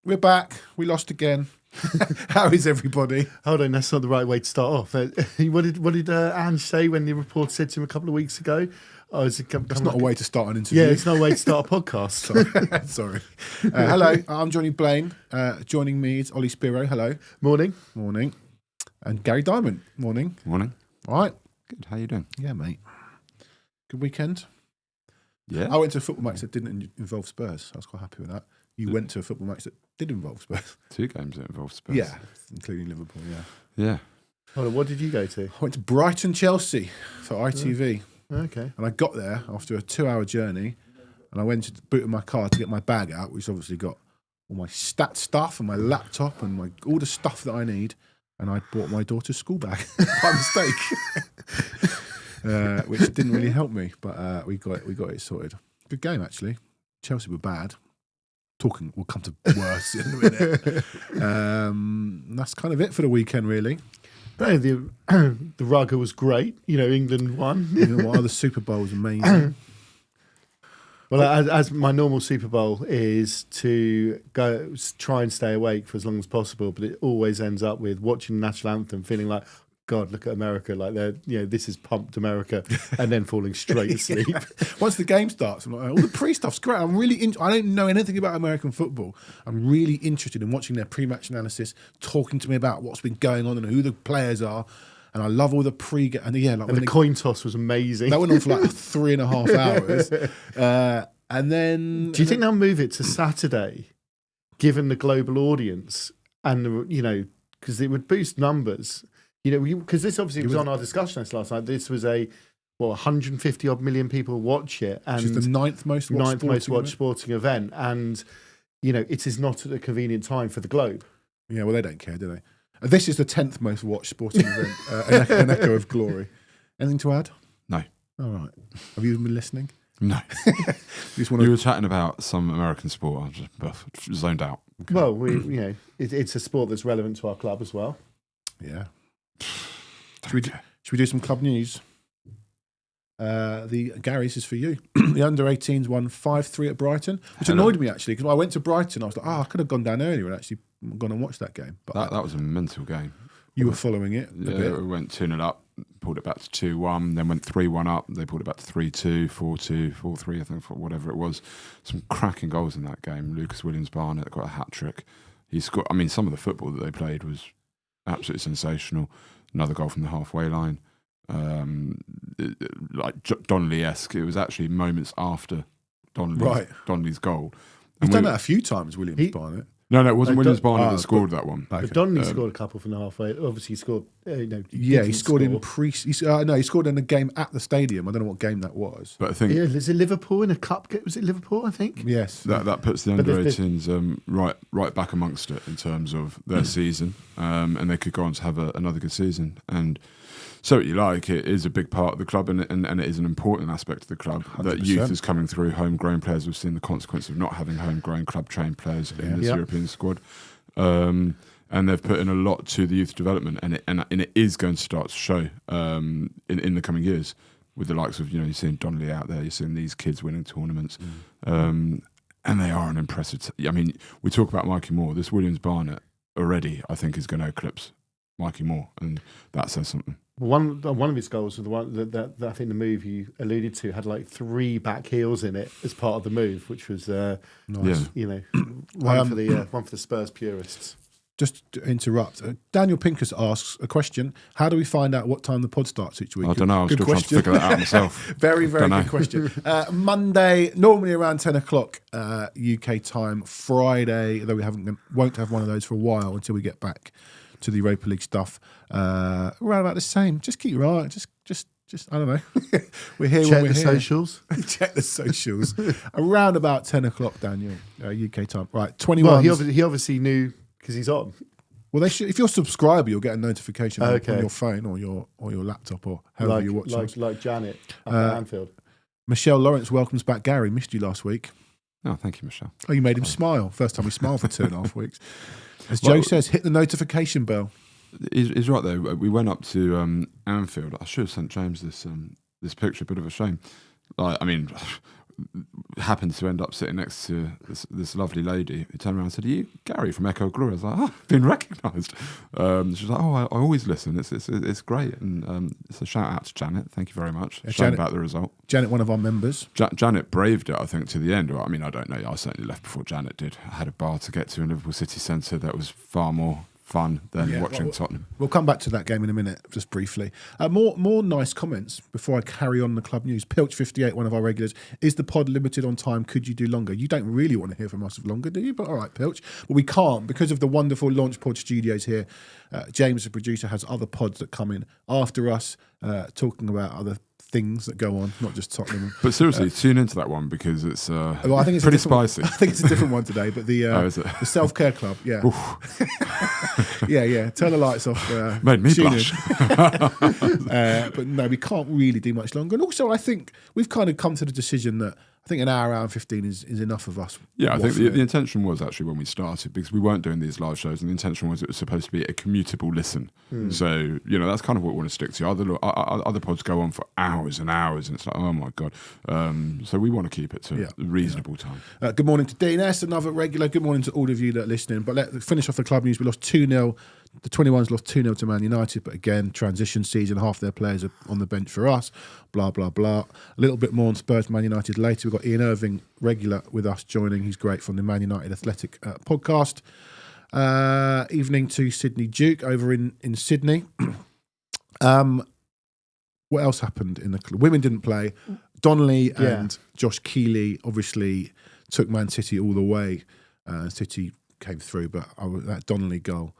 We're back. We lost again. How is everybody? Hold on, that's not the right way to start off. What did Ange say when the reporter said to him a couple of weeks ago? That's not a way to start an interview. Yeah, it's not a way to start a podcast. Sorry. Hello, I'm Johnny Blaine. Joining me is Ollie Spiro. Hello. Morning. Morning. And Gary Diamond. Morning. Morning. All right. Good. How you doing? Yeah, mate. Good weekend. Yeah. I went to a football match that didn't involve Spurs. I was quite happy with that. You went to a football match that did involve Spurs. 2 games that involve Spurs. Yeah, including Liverpool, yeah. Yeah. Hold on, what did you go to? I went to Brighton, Chelsea for ITV. Okay. And I got there after a 2-hour journey and I went to the boot of my car to get my bag out, which obviously got all my stat stuff and my laptop and all the stuff that I need. And I bought my daughter's school bag by mistake, which didn't really help me, but we got it sorted. Good game, actually. Chelsea were bad. We'll come to worse in a minute. That's kind of it for the weekend, really. But the rugger was great. England won. The Super Bowl was amazing. Well, as my normal Super Bowl is to go try and stay awake for as long as possible, but it always ends up with watching the national anthem, feeling like, God, look at America, like this is pumped America, and then falling straight asleep. Yeah. Once the game starts, I'm like, all the pre-stuff's great. I'm really I don't know anything about American football. I'm really interested in watching their pre-match analysis, talking to me about what's been going on and who the players are. And I love all the and the coin toss was amazing. That went on for like 3.5 hours. And then, do you think they'll move it to Saturday, given the global audience, and because it would boost numbers? Because this obviously was on our discussion last night. This was 150 odd million people watch it, and which is the ninth most watched sporting event, and it is not at a convenient time for the Globe. Yeah, well, they don't care, do they? This is the 10th most watched sporting event, an echo of glory. Anything to add? No. All right. Have you been listening? No. You were chatting about some American sport. I was just zoned out. Okay. Well, it's a sport that's relevant to our club as well. Yeah. Should we do some club news? Gary's is for you. The under-18s won 5-3 at Brighton, which annoyed me actually, because when I went to Brighton, I was like, I could have gone down earlier and actually gone and watched that game. But that was a mental game. You were following it a bit. We went 2-0 up, pulled it back to 2-1, then went 3-1 up, they pulled it back to 3-2, 4-2, 4-3, I think, for whatever it was. Some cracking goals in that game. Lucas Williams-Barnett got a hat-trick. He scored. I mean, some of the football that they played was absolutely sensational. Another goal from the halfway line. Like Donnelly-esque. It was actually moments after Donnelly's goal. He's done that a few times, Williams-Barnett. No, it wasn't Williams-Barnett that scored that one. Okay. But Donnelly scored a couple from the halfway. Obviously, he scored. He scored in he scored in a game at the stadium. I don't know what game that was. But I think is it Liverpool in a cup? Was it Liverpool? I think. Yes. That puts the under-18s right back amongst it in terms of their season, and they could go on to have another good season. And so what you like, it is a big part of the club, and it is an important aspect of the club 100%. That youth is coming through. Homegrown players, we've seen the consequence of not having homegrown club-trained players in this European squad, and they've put in a lot to the youth development, and it is going to start to show in the coming years with the likes of you're seeing Donnelly out there, you're seeing these kids winning tournaments, and they are an impressive. I mean, we talk about Mikey Moore. This Williams-Barnett already, I think, is going to eclipse Mikey Moore, and that says something. One of his goals was the one that I think the move you alluded to had like 3 back heels in it as part of the move, which was nice. One for the Spurs purists. Just to interrupt, Daniel Pincus asks a question: how do we find out what time the pod starts each week? I don't know. I was still trying to figure that out myself. Very good question. Monday, normally around 10 o'clock UK time. Friday, though we won't have one of those for a while until we get back to the Europa League stuff, around about the same. Just keep your eye. Just I don't know. We're here. Check the socials. Check the socials. Around about 10 o'clock, Daniel, UK time. Right, 21. Well, he obviously knew because he's on. Well, they should. If you're a subscriber, you'll get a notification on your phone or your laptop or however you watch us. Like Janet at Anfield. Michelle Lawrence welcomes back Gary. Missed you last week. Oh, thank you, Michelle. Oh, you made him smile. First time he smiled for 2.5 weeks. As Joe says, hit the notification bell. He's right though. We went up to Anfield. I should have sent James this picture. A bit of a shame. I mean, happened to end up sitting next to this lovely lady who turned around and said, "Are you Gary from Echo Glory?" I was like, "Oh, I've been recognised." She was like, "Oh, I always listen. It's great." And it's a shout out to Janet. Thank you very much. Yeah, Shame Janet- about the result. Janet, one of our members. Janet braved it, I think, to the end. I mean, I don't know. I certainly left before Janet did. I had a bar to get to in Liverpool City Centre that was far more fun than Yeah, watching well, Tottenham. We'll come back to that game in a minute, just briefly. More nice comments before I carry on the club news. Pilch58, one of our regulars. Is the pod limited on time? Could you do longer? You don't really want to hear from us longer, do you? But all right, Pilch. But we can't because of the wonderful Launch Pod studios here. James, the producer, has other pods that come in after us, talking about other things that go on, not just Tottenham. But seriously, tune into that one because it's, Well, I think it's pretty a different- spicy. I think it's a different one today, but the is it? the self care club, yeah, yeah. Turn the lights off. Made me tune in. blush. But no, we can't really do much longer. And also, I think we've kind of come to the decision that I think an hour and 15 is enough of us. Yeah, I think the waffling. intention was actually when we started, because we weren't doing these live shows, and the intention was it was supposed to be a commutable listen. So, that's kind of what we want to stick to. Other pods go on for hours and hours, and it's like, oh my God. So we want to keep it to a reasonable time. Good morning to Dean S, another regular. Good morning to all of you that are listening. But let's finish off the club news. We lost 2-0. The 21s lost 2-0 to Man United. But again, transition season, half their players are on the bench for us. Blah, blah, blah. A little bit more on Spurs Man United later. We've got Ian Irving, regular with us, joining. He's great from the Man United Athletic podcast. Evening to Sydney Duke over in Sydney. What else happened in the club? Women didn't play. Donnelly and Josh Keeley obviously took Man City all the way. City came through, but that Donnelly goal,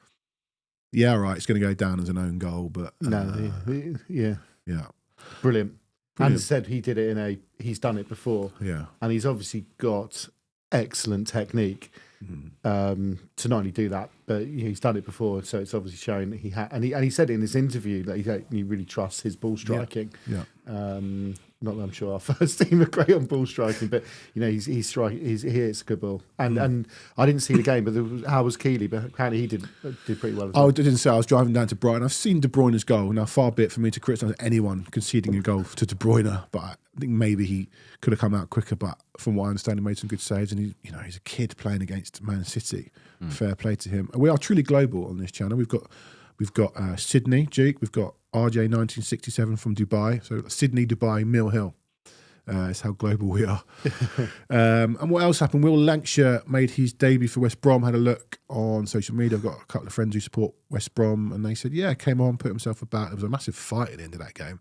right, it's going to go down as an own goal, but yeah, yeah, brilliant. And said he did it he's done it before, and he's obviously got excellent technique to not only do that, but he's done it before, so it's obviously showing that he had. And he said in this interview that he really trusts his ball striking. Not that I'm sure our first team are great on ball striking, but he's striking. He hits a good ball. And I didn't see the game, but how was Keeley? But apparently he did pretty well. I didn't say. I was driving down to Brighton. I've seen De Bruyne's goal. Now, far be it for me to criticise anyone conceding a goal to De Bruyne, but I think maybe he could have come out quicker. But from what I understand, he made some good saves, and he's a kid playing against Man City. Fair play to him. And we are truly global on this channel. We've got Sydney Duke. We've got RJ 1967 from Dubai. So Sydney, Dubai, Mill Hill. It's how global we are. And what else happened? Will Lancashire made his debut for West Brom. Had a look on social media. I've got a couple of friends who support West Brom, and they said, came on, put himself about. There was a massive fight at the end of that game,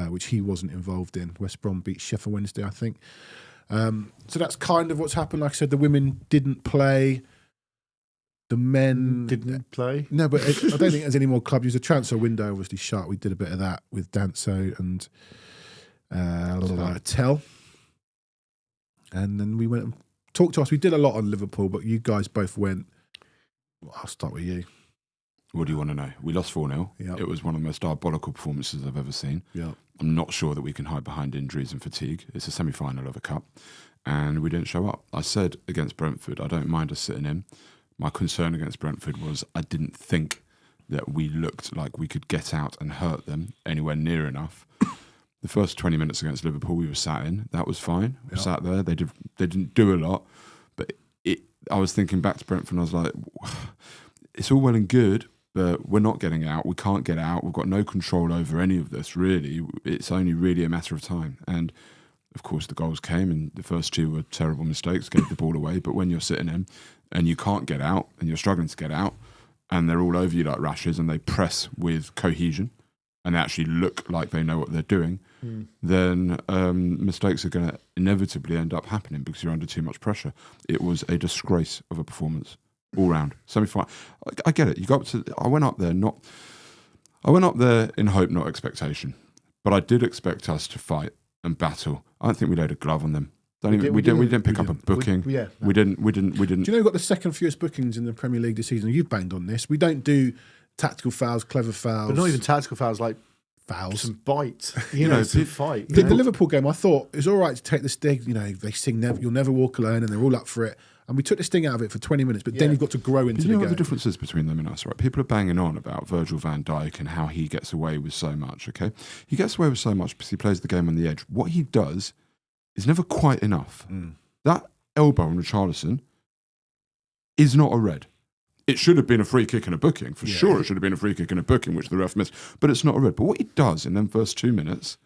which he wasn't involved in. West Brom beat Sheffield Wednesday, I think. So that's kind of what's happened. Like I said, the women didn't play. The men didn't play. No, but I don't think there's any more club news. The transfer window obviously shut. We did a bit of that with Danso and Tell. And then we went and talked to us. We did a lot on Liverpool, but you guys both went. Well, I'll start with you. What do you want to know? We lost 4-0. Yep. It was one of the most diabolical performances I've ever seen. Yeah. I'm not sure that we can hide behind injuries and fatigue. It's a semi-final of a cup, and we didn't show up. I said against Brentford, I don't mind us sitting in. My concern against Brentford was I didn't think that we looked like we could get out and hurt them anywhere near enough. The first 20 minutes against Liverpool, we were sat in. That was fine. We sat there. They didn't do a lot, but I was thinking back to Brentford, and I was like, it's all well and good, but we're not getting out. We can't get out. We've got no control over any of this, really. It's only really a matter of time. And, of course, the goals came, and the first two were terrible mistakes, gave the ball away. But when you're sitting in and you can't get out, and you're struggling to get out, and they're all over you like rashes, and they press with cohesion, and they actually look like they know what they're doing, then mistakes are going to inevitably end up happening because you're under too much pressure. It was a disgrace of a performance all round. Semi-final. I get it. I went up there in hope, not expectation, but I did expect us to fight and battle. I don't think we laid a glove on them. We didn't pick up a booking. We didn't. Do you know we've got the second fewest bookings in the Premier League this season? You've banged on this. We don't do tactical fouls, clever fouls. But not even tactical fouls, like fouls. Some bite. Some fight. The Liverpool game, I thought it was all right to take the sting. They sing "You'll Never Walk Alone," and they're all up for it. And we took the sting out of it for 20 minutes, but then you've got to grow into the game. You know what the difference is between them and us, right? People are banging on about Virgil van Dijk and how he gets away with so much, okay? He gets away with so much because he plays the game on the edge. What he does is never quite enough. That elbow on Richarlison is not a red. It should have been a free kick and a booking. For sure, it should have been a free kick and a booking, which the ref missed. But it's not a red. But what he does in them first 2 minutes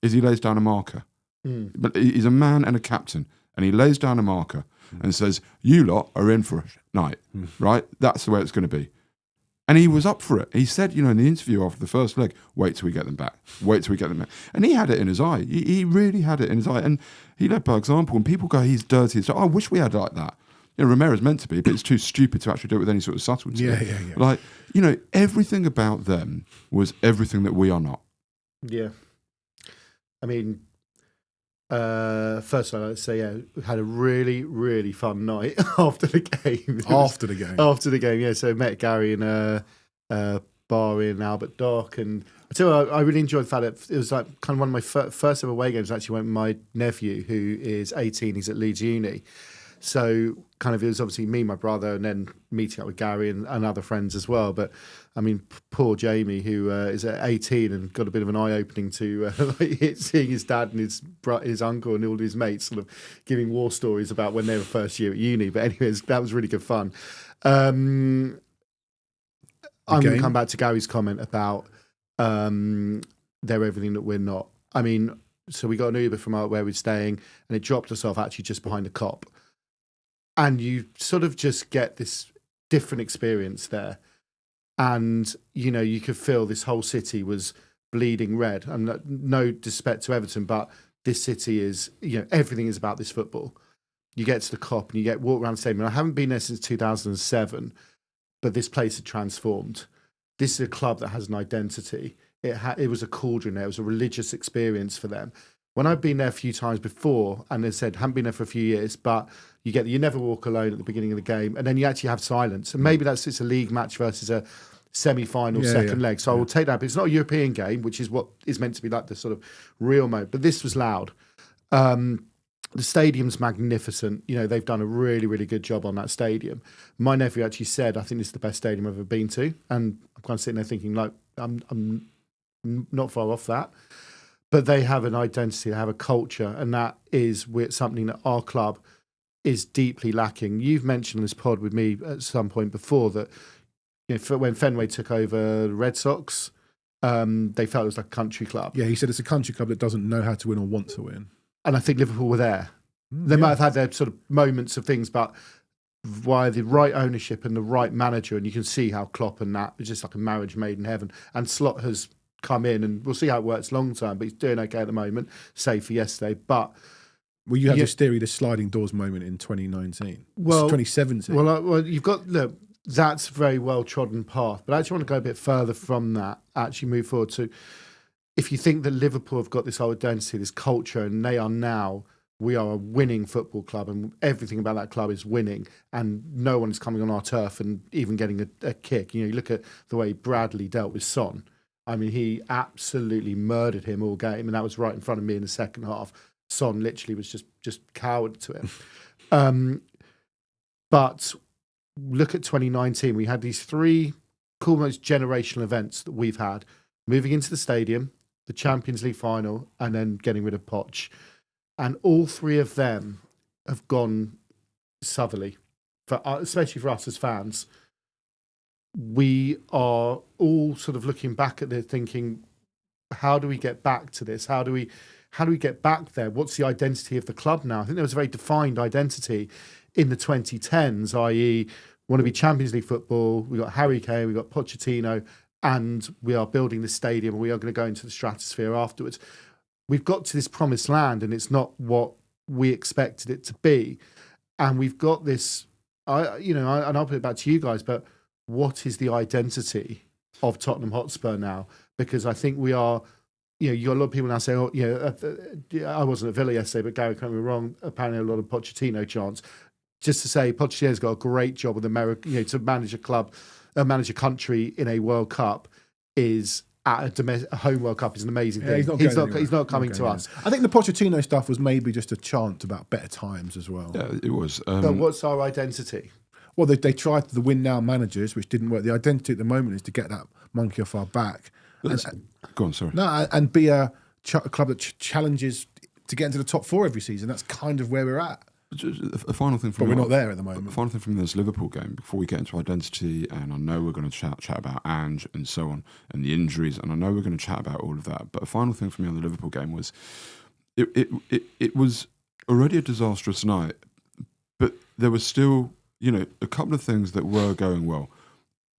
is he lays down a marker. But he's a man and a captain, and he lays down a marker and says, you lot are in for a night, right? That's the way it's going to be. And he was up for it. He said, in the interview after the first leg, wait till we get them back. Wait till we get them back. And he had it in his eye. He really had it in his eye. And he led by example. And people go, he's dirty. So I wish we had like that. Romero's meant to be, but it's too stupid to actually do it with any sort of subtlety. Yeah. Like, everything about them was everything that we are not. Yeah. I mean, first I'd like to say, we had a really, really fun night after the game. After the game, yeah. So met Gary in a bar in Albert Dock, and I tell you what, I really enjoyed the fact that it was like kind of one of my first ever away games. I actually went with my nephew, who is 18. He's at Leeds Uni. So kind of it was obviously me, my brother, and then meeting up with Gary and other friends as well. But I mean, poor Jamie, who is at 18 and got a bit of an eye-opening to seeing his dad and his uncle and all his mates sort of giving war stories about when they were first year at uni. But anyways, that was really good fun. I'm going to come back to Gary's comment about they're everything that we're not. I mean, so we got an Uber from where we're staying, and it dropped us off actually just behind the Cop. And you sort of just get this different experience there. And, you could feel this whole city was bleeding red. And no disrespect to Everton, but this city is, everything is about this football. You get to the Cop and you walk around the stadium. I haven't been there since 2007, but this place had transformed. This is a club that has an identity. It was a cauldron there. It was a religious experience for them. When I've been there a few times before, and they said, haven't been there for a few years, but you never walk alone at the beginning of the game, and then you actually have silence. And maybe it's a league match versus a semi-final second leg. So I will take that, but it's not a European game, which is what is meant to be like the sort of real mode. But this was loud. The stadium's magnificent. They've done a really, really good job on that stadium. My nephew actually said, I think this is the best stadium I've ever been to. And I'm kind of sitting there thinking, like, I'm not far off that. But they have an identity, they have a culture, and that is something that our club is deeply lacking. You've mentioned this pod with me at some point before that when Fenway took over the Red Sox, they felt it was like a country club. Yeah, he said it's a country club that doesn't know how to win or want to win. And I think Liverpool were there. They might have had their sort of moments of things, but via the right ownership and the right manager, and you can see how Klopp and that is just like a marriage made in heaven. And Slot has come in, and we'll see how it works long term, but he's doing okay at the moment, save for yesterday. But you have this theory, the sliding doors moment in 2019, 2017. Well, you've got that's a very well trodden path, but I actually want to go a bit further from that. Actually, move forward to if you think that Liverpool have got this whole identity, this culture, and we are a winning football club, and everything about that club is winning, and no one is coming on our turf and even getting a kick. You look at the way Bradley dealt with Son. I mean, he absolutely murdered him all game, and that was right in front of me in the second half. Son literally was just cowered to him. But look at 2019. We had these three almost generational events that we've had. Moving into the stadium, the Champions League final, and then getting rid of Poch. And all three of them have gone southerly, especially for us as fans. We are all sort of looking back at it thinking, how do we get back to this? How do we get back there? What's the identity of the club now? I think there was a very defined identity in the 2010s, i.e. want to be Champions League football. We got Harry Kane, we got Pochettino, and we are building the stadium, and we are going to go into the stratosphere afterwards. We've got to this promised land, and it's not what we expected it to be. And we've got this, and I'll put it back to you guys, but what is the identity of Tottenham Hotspur now? Because I think we are, you got a lot of people now saying, I wasn't at Villa yesterday, but Gary, can't be wrong, apparently a lot of Pochettino chants. Just to say, Pochettino's got a great job with America, to manage a club, manage a country in a World Cup is at a home World Cup is an amazing thing. He's not coming to us. I think the Pochettino stuff was maybe just a chant about better times as well. Yeah, it was. But what's our identity? Well, they tried the win now managers, which didn't work. The identity at the moment is to get that monkey off our back. Go on, sorry. No, and be a club that challenges to get into the top 4 every season. That's kind of where we're at. Just a final thing from But we're not there at the moment. A final thing from this Liverpool game before we get into identity, and I know we're going to chat about Ange and so on, and the injuries, and I know we're going to chat about all of that. But a final thing for me on the Liverpool game was it was already a disastrous night, but there was still, a couple of things that were going well.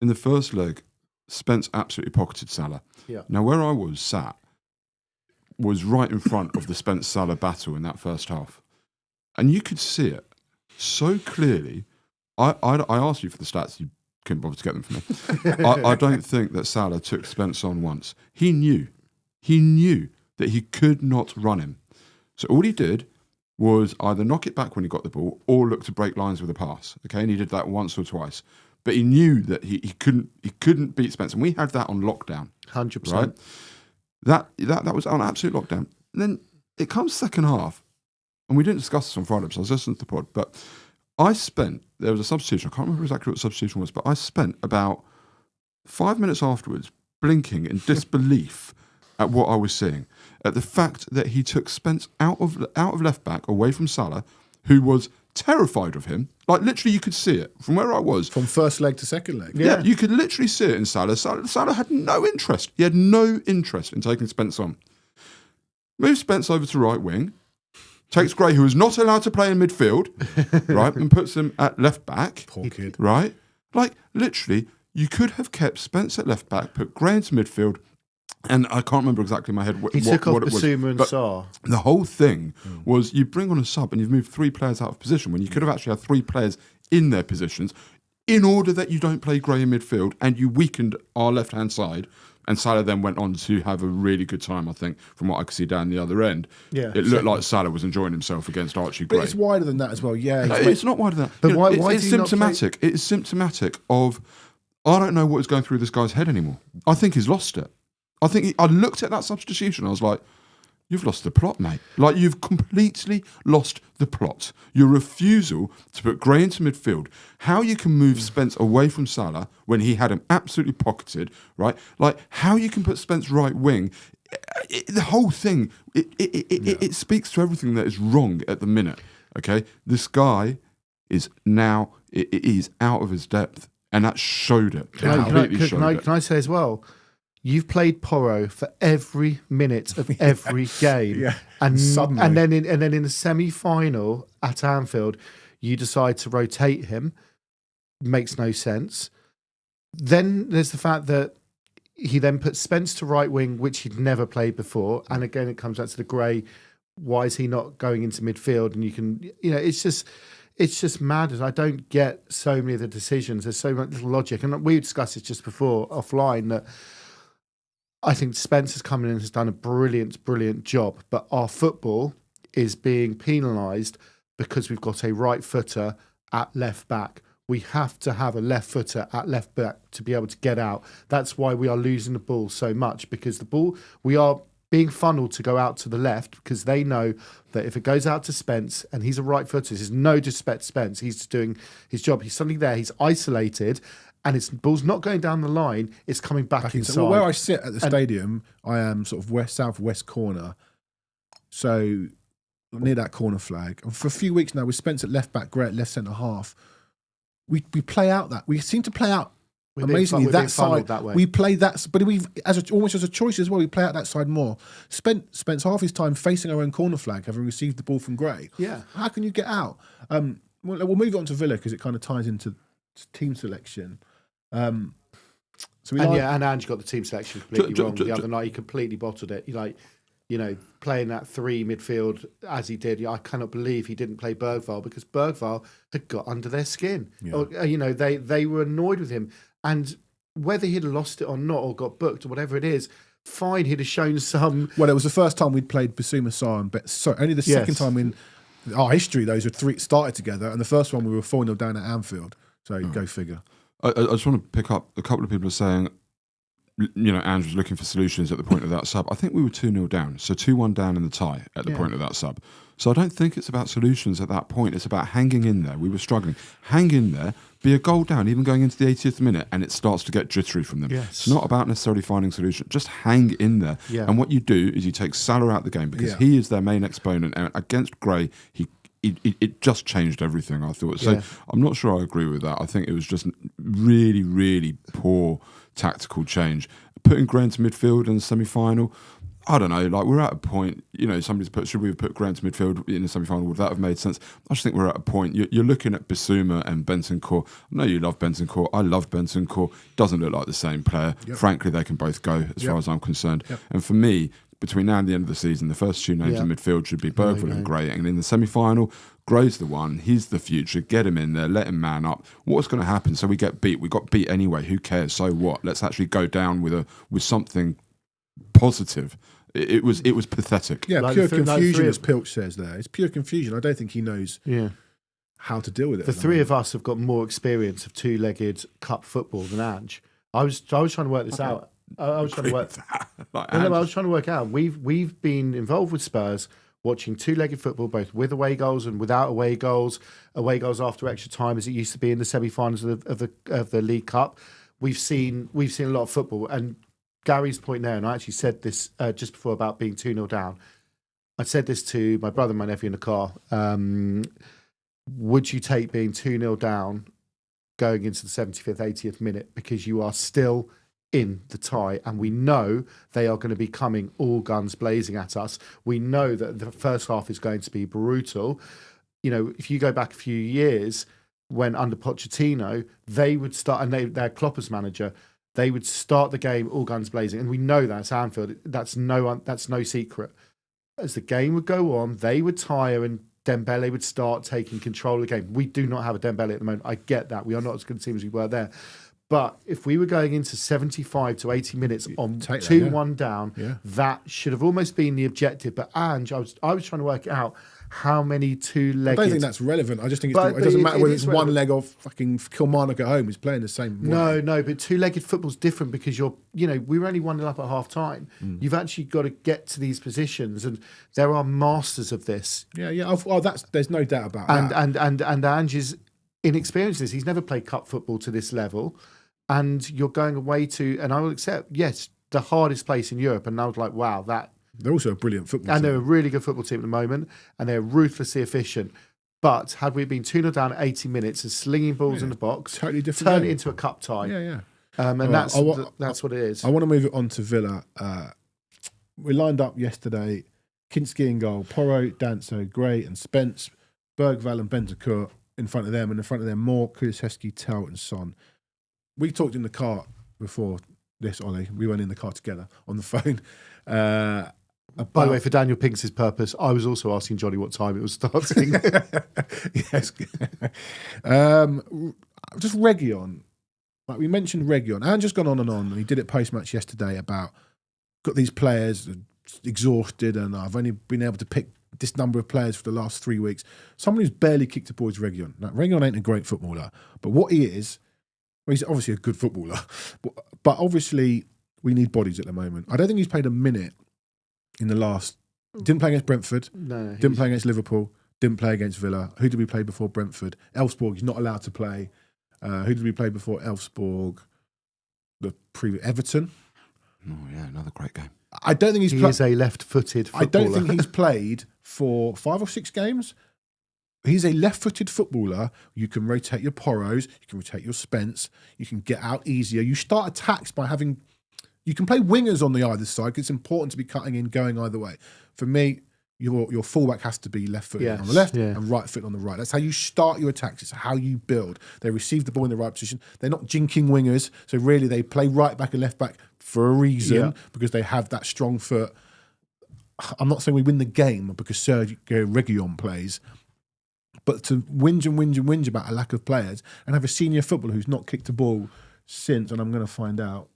In the first leg, Spence absolutely pocketed Salah. Yeah. Now, where I was sat was right in front of the Spence-Salah battle in that first half. And you could see it so clearly. I asked you for the stats. You couldn't bother to get them for me. I don't think that Salah took Spence on once. He knew that he could not run him. So all he did was either knock it back when he got the ball or look to break lines with a pass. Okay, and he did that once or twice. But he knew that he couldn't beat Spence. And we had that on lockdown. 100%. Right? That was on absolute lockdown. And then it comes second half. And we didn't discuss this on Friday, so I was listening to the pod. But there was a substitution. I can't remember exactly what the substitution was, but I spent about 5 minutes afterwards blinking in disbelief at what I was seeing. At the fact that he took Spence out of left back, away from Salah, who was terrified of him. Like, literally, you could see it from where I was. From first leg to second leg. Yeah, you could literally see it in Salah. Salah had no interest. He had no interest in taking Spence on. Move Spence over to right wing. Takes Gray, who is not allowed to play in midfield, right, and puts him at left back. Poor kid. Right? Like, literally, you could have kept Spence at left back, put Gray into midfield, and I can't remember exactly in my head He took off what it was. Basuma and But Sarr. the whole thing was you bring on a sub and you've moved 3 players out of position when you could have actually had 3 players in their positions in order that you don't play Gray in midfield, and you weakened our left-hand side. And Salah then went on to have a really good time, I think, from what I could see down the other end. Yeah, it looked like Salah was enjoying himself against Archie Gray. But it's wider than that as well. Yeah, No, it's not wider than that. But You know, why it's do you not symptomatic. It is symptomatic of, I don't know what is going through this guy's head anymore. I think he's lost it. I looked at that substitution, I was like, you've lost the plot, mate. Like, you've completely lost the plot. Your refusal to put Gray into midfield, how you can move Spence away from Salah when he had him absolutely pocketed, right? Like, how you can put Spence right wing. The whole thing, it speaks to everything that is wrong at the minute, okay? This guy is now, he's out of his depth, and that showed it. Can I say as well, you've played Porro for every minute of every game, Yeah. and Suddenly. then in the semi-final at Anfield, you decide to rotate him. Makes no sense. Then there's the fact that he then puts Spence to right wing, which he'd never played before, and again it comes back to the Gray. Why is he not going into midfield? And you can, it's just madness. I don't get so many of the decisions. There's so much little logic, and we discussed it just before offline that. I think Spence has come in and has done a brilliant job, but our football is being penalised because we've got a right footer at left back. We have to have a left footer at left back to be able to get out. That's why we are losing the ball so much, because the ball, we are being funneled to go out to the left because they know that if it goes out to Spence and he's a right footer, there's no disrespect to Spence. He's just doing his job. He's suddenly there. He's isolated. And his ball's not going down the line, it's coming back inside. Well, where I sit at the stadium, I am sort of southwest corner. So near that corner flag. And for a few weeks now, with Spence at left back, Gray at left centre half, we play out that. We seem to play out amazingly that side. That way. We play that, but we've almost as a choice as well. We play out that side more. Spence half his time facing our own corner flag, having received the ball from Gray. Yeah. How can you get out? We'll move on to Villa because it kind of ties into team selection. And Ange got the team selection completely wrong the other night. He completely bottled it. Playing that 3 midfield as he did. I cannot believe he didn't play Bergvall, because Bergvall had got under their skin. Yeah. They were annoyed with him, and whether he'd lost it or not, or got booked or whatever it is, fine, he'd have shown some. Well, it was the first time we'd played Basuma, Sarr, and only the second time in our history those were 3 started together, and the first one we were 4-0 down at Anfield. So go figure. I just want to pick up, a couple of people are saying Ange was looking for solutions at the point of that sub. I think we were 2-0 down, so 2-1 down in the tie at the point of that sub. So I don't think it's about solutions at that point. It's about hanging in there. We were struggling. Hang in there, be a goal down, even going into the 80th minute, and it starts to get jittery from them. Yes. It's not about necessarily finding solutions. Just hang in there. Yeah. And what you do is you take Salah out the game because he is their main exponent. And against Gray, it just changed everything, I thought. So I'm not sure I agree with that. I think it was just really, really poor tactical change. Putting Gray into midfield in the semi-final, I don't know, like we're at a point, somebody's put, should we have put Gray into midfield in the semi-final? Would that have made sense? I just think we're at a point, you're looking at Bissouma and Bentancur. I know you love Bentancur. I love Bentancur. Doesn't look like the same player. Frankly, they can both go as far as I'm concerned. And for me, between now and the end of the season, the first two names in midfield should be Bergvall and Gray. And in the semi-final, Gray's the one. He's the future. Get him in there. Let him man up. What's going to happen? So we get beat. We got beat anyway. Who cares? So what? Let's actually go down with something positive. It was pathetic. Yeah, like pure confusion, as Pilch says there. It's pure confusion. I don't think he knows how to deal with it. The three of us have got more experience of two-legged cup football than Ange. I was trying to work this out. I was trying to work. I was trying to work out. We've been involved with Spurs watching two-legged football, both with away goals and without away goals after extra time, as it used to be in the semi-finals of the League Cup. We've seen a lot of football, and Gary's point there, and I actually said this just before about being 2-0 down. I said this to my brother and my nephew in the car. Would you take being 2-0 down going into the 75th, 80th minute because you are still in the tie, and we know they are going to be coming all guns blazing at us. We know that the first half is going to be brutal. If you go back a few years, when under Pochettino, they would start, and they're Klopp's manager, they would start the game all guns blazing, and we know that's Anfield. That's no secret. As the game would go on, they would tire, and Dembele would start taking control of the game. We do not have a Dembele at the moment. I get that. We are not as good a team as we were there. But if we were going into 75 to 80 minutes on 2-1 down, that should have almost been the objective. But Ange, I was trying to work it out how many two-legged... I don't think that's relevant. I just think it doesn't matter whether it's one leg or fucking Kilmarnock at home. He's playing the same way. No, but two-legged football's different because we were only 1-0 up at half-time. You've actually got to get to these positions, and there are masters of this. Yeah. There's no doubt about that. And Ange is inexperienced in this. He's never played cup football to this level. And you're going away to, and I will accept, yes, the hardest place in Europe. And I was like, wow, that... They're also a brilliant football team. And they're a really good football team at the moment, and they're ruthlessly efficient. But had we been 2-0 down at 80 minutes and slinging balls in the box, totally different turn game. it into a cup tie. Yeah. And that's what it is. I want to move it on to Villa. We lined up yesterday, Kinski in goal, Porro, Danso, Gray and Spence, Bergvall and Bentancur in front of them, and in front of them Moore, Kulusevski, Tell and Son. We talked in the car before this, Ollie. We went in the car together on the phone. By the way, for Daniel Pinks' purpose, I was also asking Johnny what time it was starting. Yes. Just Reguilon. Like we mentioned Reguilon. Ange just gone on, and he did it post-match yesterday about got these players exhausted, and I've only been able to pick this number of players for the last 3 weeks. Someone who's barely kicked a ball is Reguilon. Now, Reguilon ain't a great footballer, but what he is... Well, he's obviously a good footballer, but obviously we need bodies at the moment. I don't think he's played a minute in the last... Didn't play against Brentford. No. Didn't play against Liverpool. Didn't play against Villa. Who did we play before Brentford? Elfsborg, he's not allowed to play. Who did we play before Elfsborg? The previous Everton. Oh, yeah, another great game. I don't think he is a left-footed footballer. I don't think he's played for 5 or 6 games. He's a left-footed footballer. You can rotate your Porros, you can rotate your Spence, you can get out easier. You start attacks by having... You can play wingers on the either side because it's important to be cutting in, going either way. For me, your fullback has to be left-footed on the left and right-footed on the right. That's how you start your attacks. It's how you build. They receive the ball in the right position. They're not jinking wingers, so really they play right-back and left-back for a reason because they have that strong foot. I'm not saying we win the game because Sergio Reguilon plays, but to whinge about a lack of players and have a senior footballer who's not kicked a ball since, and I'm going to find out,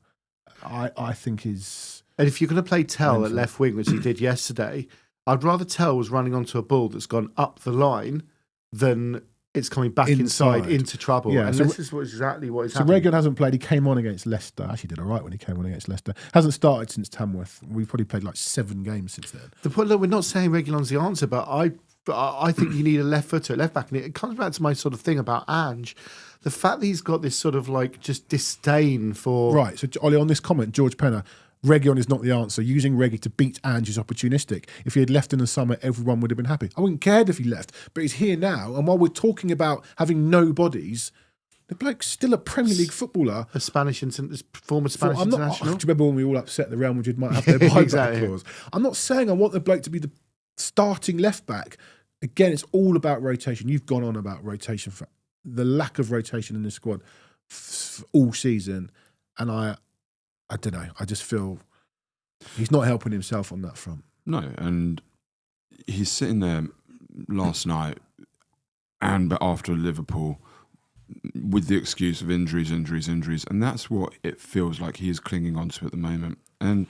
I think is... And if you're going to play Tell at left wing, which he did yesterday, I'd rather Tell was running onto a ball that's gone up the line than it's coming back inside into trouble. And this is exactly what is happening. So Reguilon hasn't played. He came on against Leicester. Actually did all right when he came on against Leicester. Hasn't started since Tamworth. We've probably played like 7 games since then. The point, look, we're not saying Reguilon's the answer, but I think you need a left footer, left back. And it comes back to my sort of thing about Ange. The fact that he's got this sort of like just disdain for... Right, so Ollie, on this comment, George Penner, Reguilon is not the answer. Using Reggie to beat Ange is opportunistic. If he had left in the summer, everyone would have been happy. I wouldn't cared if he left, but he's here now. And while we're talking about having no bodies, the bloke's still a Premier League footballer. A former Spanish international. Do you remember when we all upset the Real Madrid might have their buyback exactly. clause? I'm not saying I want the bloke to be the starting left back. Again, it's all about rotation. You've gone on about rotation, for the lack of rotation in the squad all season. And I don't know. I just feel he's not helping himself on that front. No, and he's sitting there last night and after Liverpool with the excuse of injuries, and that's what it feels like he is clinging on to at the moment. And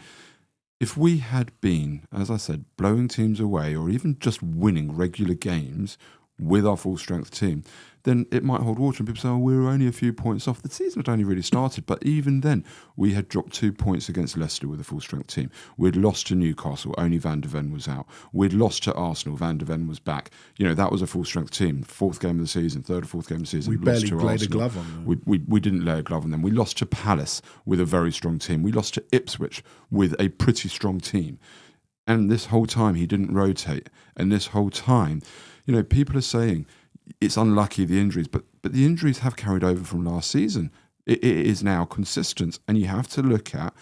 if we had been, as I said, blowing teams away or even just winning regular games with our full-strength team, then it might hold water and people say, oh, we were only a few points off. The season had only really started, but even then, we had dropped 2 points against Leicester with a full-strength team. We'd lost to Newcastle, only Van der Ven was out. We'd lost to Arsenal, Van der Ven was back. You know, that was a full-strength team. 4th game of the season, 3rd or 4th game of the season. We barely laid a glove on them. We didn't lay a glove on them. We lost to Palace with a very strong team. We lost to Ipswich with a pretty strong team. And this whole time, he didn't rotate. And this whole time, you know, people are saying it's unlucky, the injuries, but the injuries have carried over from last season. It is now consistent, and you have to look at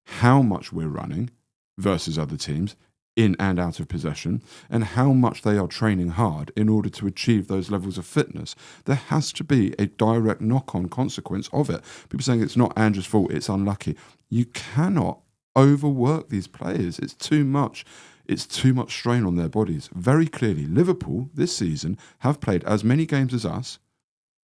how much we're running versus other teams in and out of possession, and how much they are training hard in order to achieve those levels of fitness. There has to be a direct knock-on consequence of it. People saying it's not Andrew's fault, it's unlucky. You cannot overwork these players. It's too much. It's too much strain on their bodies. Very clearly, Liverpool this season have played as many games as us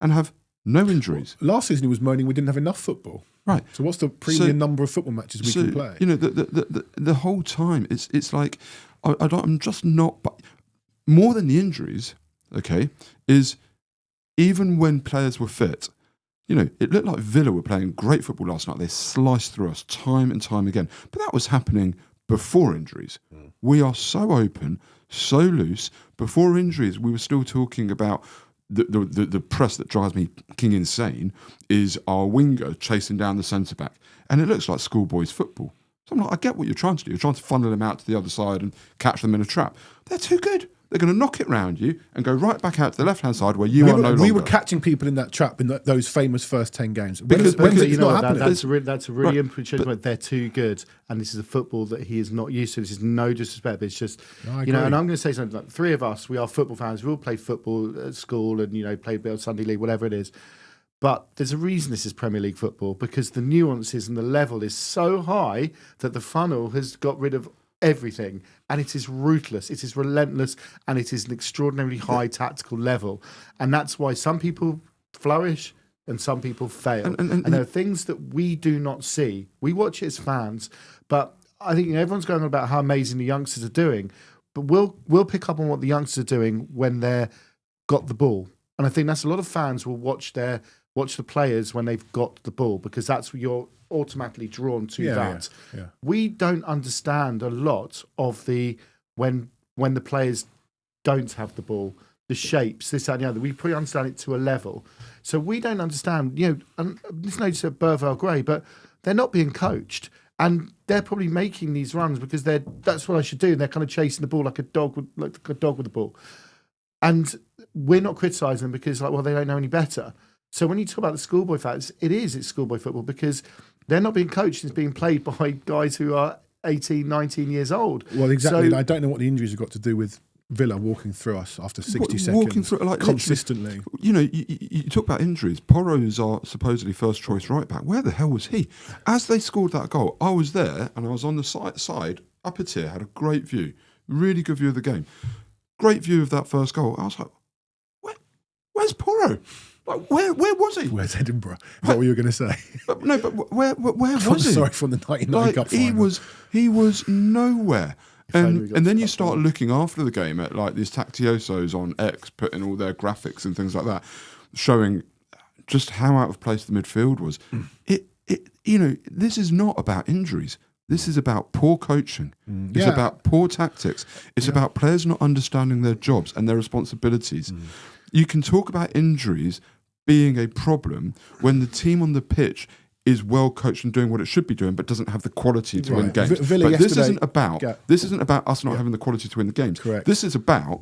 and have no injuries. Last season he was moaning we didn't have enough football. Right. So what's the premium number of football matches we can play? You know, the whole time it's like I'm just not. But more than the injuries, okay, is even when players were fit. You know, it looked like Villa were playing great football last night. They sliced through us time and time again. But that was happening before injuries. We are so open, so loose. Before injuries, we were still talking about the press that drives me king insane is our winger chasing down the centre-back. And it looks like schoolboys football. So I'm like, I get what you're trying to do. You're trying to funnel them out to the other side and catch them in a trap. They're too good. They're going to knock it round you and go right back out to the left-hand side where you are no longer. We were catching people in that trap in those famous first 10 games. Because it's not happening. That's a really important point. They're too good, and this is a football that he is not used to. This is no disrespect, but it's just, you know, and I'm going to say something like 3 of us, we are football fans. We all play football at school and, you know, play a bit of Sunday League, whatever it is. But there's a reason this is Premier League football, because the nuances and the level is so high that the funnel has got rid of everything, and it is ruthless, it is relentless, and it is an extraordinarily high tactical level, and that's why some people flourish and some people fail, and there are things that we do not see. We watch it as fans, but I think everyone's going on about how amazing the youngsters are doing, but we'll pick up on what the youngsters are doing when they're got the ball, and I think that's a lot of fans will watch the players when they've got the ball, because that's what you're automatically drawn to that. Yeah. We don't understand a lot of the when the players don't have the ball, the shapes, this, that, and the other. We probably understand it to a level. So we don't understand, you know, and this notice at Burvale Gray, but they're not being coached. And they're probably making these runs because that's what I should do. And they're kind of chasing the ball like a dog with the ball. And we're not criticising them because, like, well, they don't know any better. So when you talk about the schoolboy facts, it's schoolboy football because they're not being coached. It's being played by guys who are 18, 19 years old. Well, exactly. So, I don't know what the injuries have got to do with Villa walking through us after 60 seconds. Walking through, like, consistently. You know, you talk about injuries. Porro is our supposedly first choice right back. Where the hell was he? As they scored that goal, I was there and I was on the side up a tier, had a great view, really good view of the game. Great view of that first goal. I was like, where's Porro? Like, where was he? Where's Edinburgh? Is that what you were going to say? But where was he? Sorry, from the 99 Cup final. He was nowhere. And then you start looking after the game at like these Tactiosos on X putting all their graphics and things like that, showing just how out of place the midfield was. This is not about injuries. This is about poor coaching. It's about poor tactics. It's about players not understanding their jobs and their responsibilities. You can talk about injuries being a problem when the team on the pitch is well coached and doing what it should be doing, but doesn't have the quality to win games. But this isn't about us not having the quality to win the games. Correct. This is about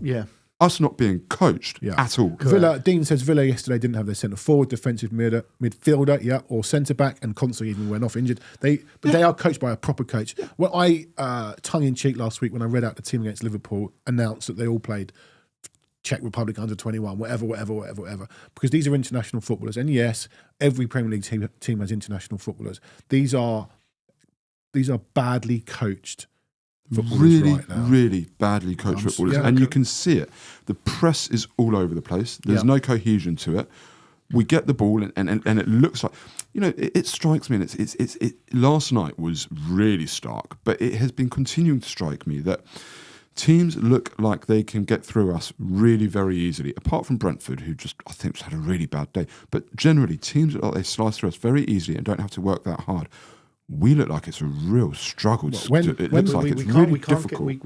us not being coached at all. Dean says Villa yesterday didn't have their centre forward, defensive midfielder, or centre back, and constantly even went off injured. They are coached by a proper coach. Yeah. Well, I tongue in cheek last week when I read out the team against Liverpool announced that they all played Czech Republic under 21, whatever. Because these are international footballers, and yes, every Premier League team has international footballers. These are badly coached. Really badly coached footballers, and you can see it. The press is all over the place. There's no cohesion to it. We get the ball, and it looks like, it strikes me. And it last night was really stark, but it has been continuing to strike me that teams look like they can get through us really very easily. Apart from Brentford, who I think just had a really bad day, but generally teams look like they slice through us very easily and don't have to work that hard. We look like it's a real struggle. We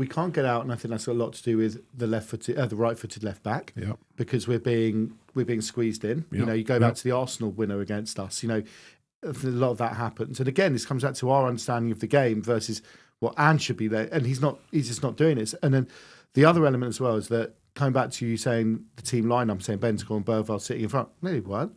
can't get out, and I think that's got a lot to do with the the right-footed left back, because we're being squeezed in. You go back to the Arsenal winner against us. A lot of that happens, and again, this comes back to our understanding of the game versus what Ange should be there, and he's not. He's just not doing it. And then the other element as well is that, coming back to you saying the team lineup, saying Bentancur and Bergvall sitting in front. No, they weren't.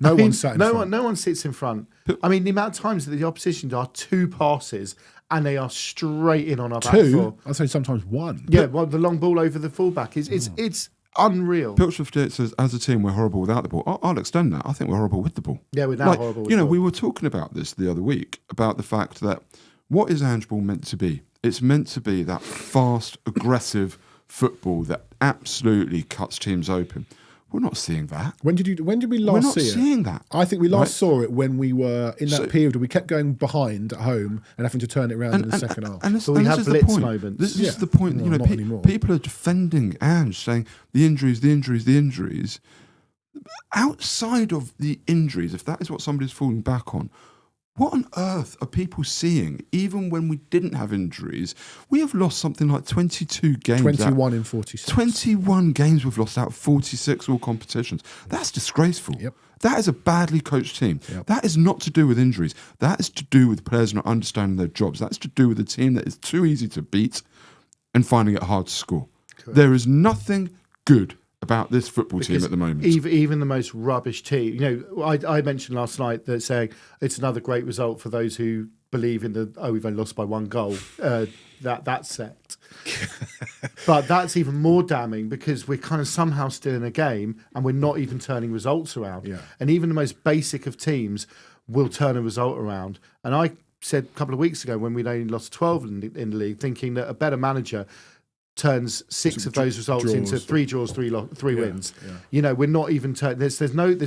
No one sits in front. I mean, the amount of times that the opposition are two passes and they are straight in on our back four. I'd say sometimes one. Yeah, well, the long ball over the fullback it's unreal. Pilch says, as a team, we're horrible without the ball. I'll extend that. I think we're horrible with the ball. Yeah, we're now horrible with the ball. We were talking about this the other week, about the fact that what is Ange ball meant to be? It's meant to be that fast, aggressive football that absolutely cuts teams open. We're not seeing that. When did we last see it? We're not seeing that. I think we last saw it when we were in that period where we kept going behind at home and having to turn it around in the second half. So we have blitz moments. This is the point. People are defending Ange, saying the injuries. Outside of the injuries, if that is what somebody's falling back on, what on earth are people seeing? Even when we didn't have injuries, we have lost something like 22 games. 21 in 46. 21 games we've lost out of 46 all competitions. That's disgraceful. Yep. That is a badly coached team. Yep. That is not to do with injuries. That is to do with players not understanding their jobs. That's to do with a team that is too easy to beat and finding it hard to score. Correct. There is nothing good about this football team at the moment. Even the most rubbish team. I mentioned last night that saying it's another great result for those who believe in we've only lost by one goal. That sect. But that's even more damning because we're kind of somehow still in a game and we're not even turning results around. Yeah. And even the most basic of teams will turn a result around. And I said a couple of weeks ago when we'd only lost 12 in the league, thinking that a better manager turns 6 of those results into 3 draws, 3 wins. Yeah. We're not even there's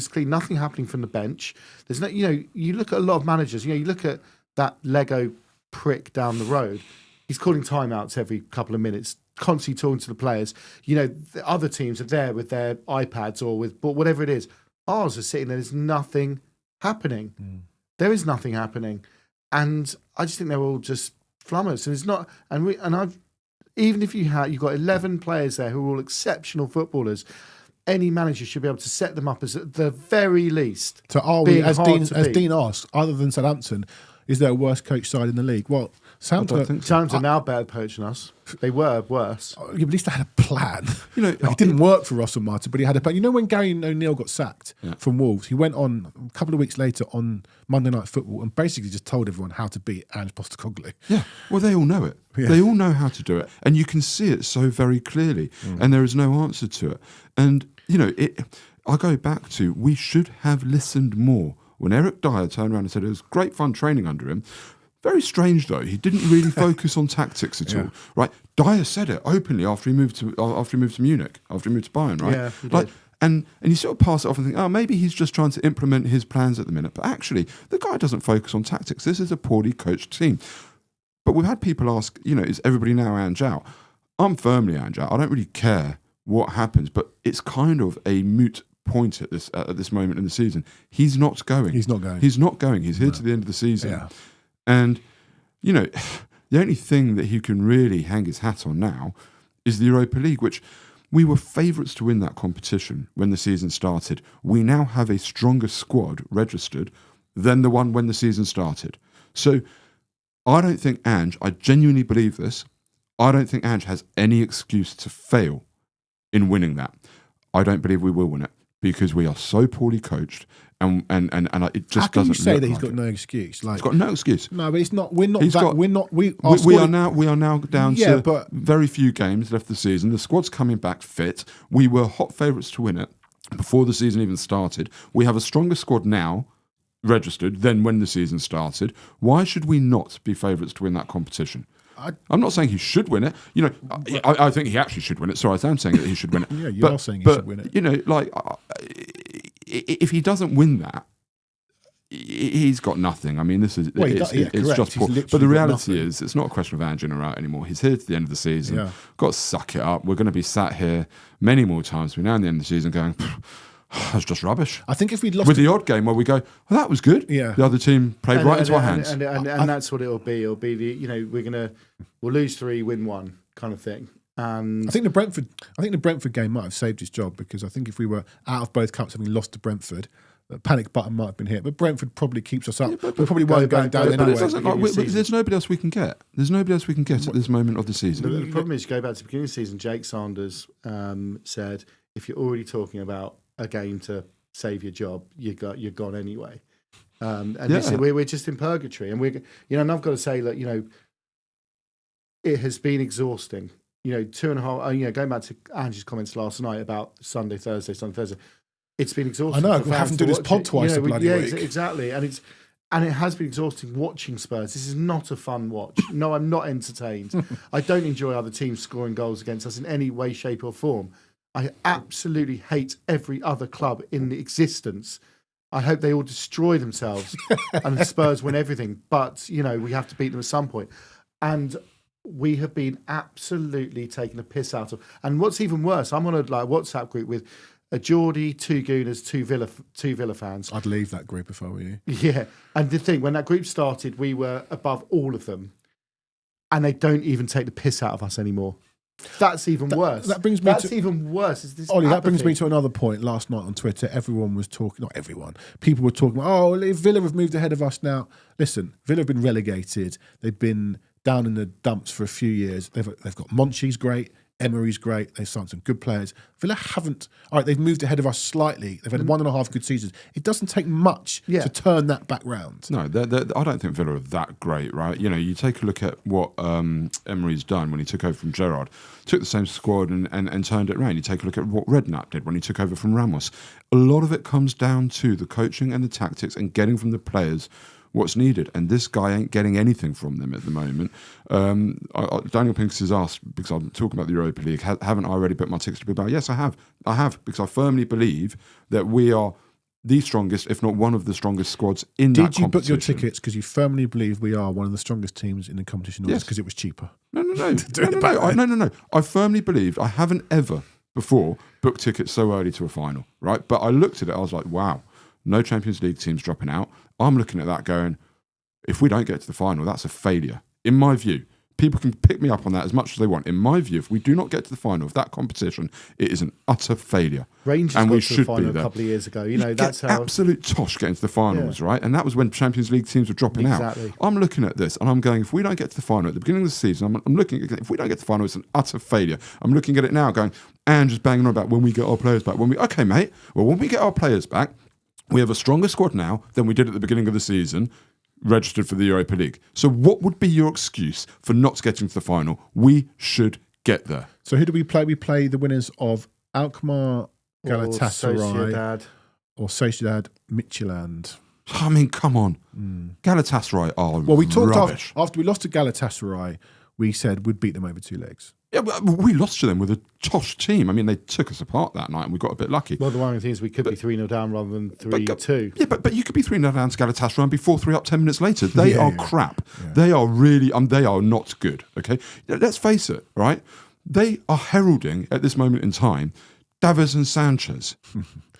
clearly nothing happening from the bench. There's no, you look at a lot of managers, you look at that Lego prick down the road. He's calling timeouts every couple of minutes, constantly talking to the players. The other teams are there with their iPads or with whatever it is. Ours are sitting there. There's nothing happening. There is nothing happening, and I just think they're all just flummoxed. And it's not. Even if you've got 11 players there who are all exceptional footballers, any manager should be able to set them up as at the very least. So are we, as Dean asked, other than Southampton, is there a worse coach side in the league? Well, Southampton are now better coaching us. They were worse. Yeah, but at least they had a plan. It didn't work for Russell Martin, but he had a plan. When Gary O'Neill got sacked from Wolves, he went on a couple of weeks later on Monday Night Football and basically just told everyone how to beat Ange Postecoglou. Yeah, well, they all know it. Yeah. They all know how to do it, and you can see it so very clearly. And there is no answer to it. And I go back to we should have listened more when Eric Dyer turned around and said it was great fun training under him. Very strange though. He didn't really focus on tactics at all, right? Dyer said it openly after he moved to Munich, after he moved to Bayern, right? Yeah, he did. And you sort of pass it off and think, maybe he's just trying to implement his plans at the minute. But actually, the guy doesn't focus on tactics. This is a poorly coached team. But we've had people ask, is everybody now Ange out? I'm firmly Ange out. I don't really care what happens, but it's kind of a moot point at this moment in the season. He's not going. He's not going. He's not going. He's here to the end of the season. Yeah. And, the only thing that he can really hang his hat on now is the Europa League, which we were favourites to win that competition when the season started. We now have a stronger squad registered than the one when the season started. So I don't think Ange, I genuinely believe this, I don't think Ange has any excuse to fail in winning that. I don't believe we will win it because we are so poorly coached and it just How can you doesn't say look that he's like got it. no excuse? Like, He's got no excuse. no, but it's not. We're not. He's That, got- we're not. We We are now down Yeah, to but- very few games left of the season. The squad's coming back fit. We were hot favourites to win it before the season even started. We have a stronger squad now registered than when the season started. Why should we not be favourites to win that competition? I'm not saying he should win it. I think he actually should win it. Sorry, I'm saying that he should win it. Yeah, you are saying he should win it. If he doesn't win that, he's got nothing. I mean, this is Well, it's correct. just He's poor. literally But the got reality nothing. is, it's not a question of Ange in or out anymore. He's here to the end of the season. Yeah. Got to suck it up. We're going to be sat here many more times between now and the end of the season going, that's just rubbish. I think if we'd lost, With the odd game where we go, well, that was good. Yeah. The other team played right into our hands. And that's what it'll be. It'll be we'll lose 3, win 1 kind of thing. And I think the Brentford game might have saved his job because I think if we were out of both cups having lost to Brentford, the panic button might have been hit. But Brentford probably keeps us up. We probably weren't going down But anyway. it doesn't, there's nobody else we can get. There's nobody else we can get at this moment of the season. the problem is, you go back to the beginning of the season, Jake Sanders said, if you're already talking about a game to save your job, you're gone anyway. We're just in purgatory. And and I've got to say that, it has been exhausting. 2.5, going back to Ange's comments last night about Sunday, Thursday. It's been exhausting. I know, for we fans have to do this watch pod it. twice a bloody week. Exactly. And it has been exhausting watching Spurs. This is not a fun watch. No, I'm not entertained. I don't enjoy other teams scoring goals against us in any way, shape, or form. I absolutely hate every other club in existence. I hope they all destroy themselves and the Spurs win everything. But, we have to beat them at some point. And we have been absolutely taken a piss out of. And what's even worse, I'm on a WhatsApp group with a Geordie, 2 Gooners, 2 Villa fans. I'd leave that group if I were you. Yeah. And the thing, when that group started, we were above all of them. And they don't even take the piss out of us anymore. That's even worse. That brings me even worse. Is this Ollie, that brings apathy. me to another point. Last night on Twitter, everyone was talking, not everyone, people were talking about, if Villa have moved ahead of us now. Listen, Villa have been relegated. They've been down in the dumps for a few years. They've got Monchi's great. Emery's great. They've signed some good players. Villa haven't. All right, they've moved ahead of us slightly. They've had 1.5 good seasons. It doesn't take much to turn that back round. No, I don't think Villa are that great, right? You take a look at what Emery's done when he took over from Gerrard. Took the same squad and turned it around. You take a look at what Redknapp did when he took over from Ramos. A lot of it comes down to the coaching and the tactics and getting from the players what's needed, and this guy ain't getting anything from them at the moment. Daniel Pinks has asked, because I'm talking about the Europa League, haven't I already put my tickets to Bilbao? Yes, I have, because I firmly believe that we are the strongest, if not one of the strongest squads in that competition. Did you book your tickets because you firmly believe we are one of the strongest teams in the competition, or Yes. just because it was cheaper? No. I firmly believed, I haven't ever before booked tickets so early to a final, right? But I looked at it, I was like, wow, no Champions League teams dropping out. I'm looking at that going, if we don't get to the final, that's a failure. In my view, people can pick me up on that as much as they want. In my view, if we do not get to the final of that competition, it is an utter failure. Rangers and got we to the should final be a there. couple of years ago. That's how absolute tosh getting to the finals, right? And that was when Champions League teams were dropping out. I'm looking at this and I'm going, if we don't get to the final at the beginning of the season, I'm looking at, if we don't get to the final, it's an utter failure. I'm looking at it now going, and just banging on about when we get our players back. Okay, mate. Well, when we get our players back, we have a stronger squad now than we did at the beginning of the season, registered for the Europa League. So what would be your excuse for not getting to the final? We should get there. So who do we play? We play the winners of Alkmaar, Galatasaray, or Sociedad Midtjylland. I mean, come on. Galatasaray are Well, we talked rubbish. after we lost to Galatasaray, we said we'd beat them over 2 legs. Yeah, we lost to them with a tosh team. I mean, they took us apart that night and we got a bit lucky. Well, the one thing is we could be 3-0 down rather than 3-2. Yeah, but you could be 3-0 down to Galatasaray and be 4-3 up 10 minutes later. They are crap. Yeah. They are really, they are not good, okay? Let's face it, right? They are heralding, at this moment in time, Davies and Sanchez,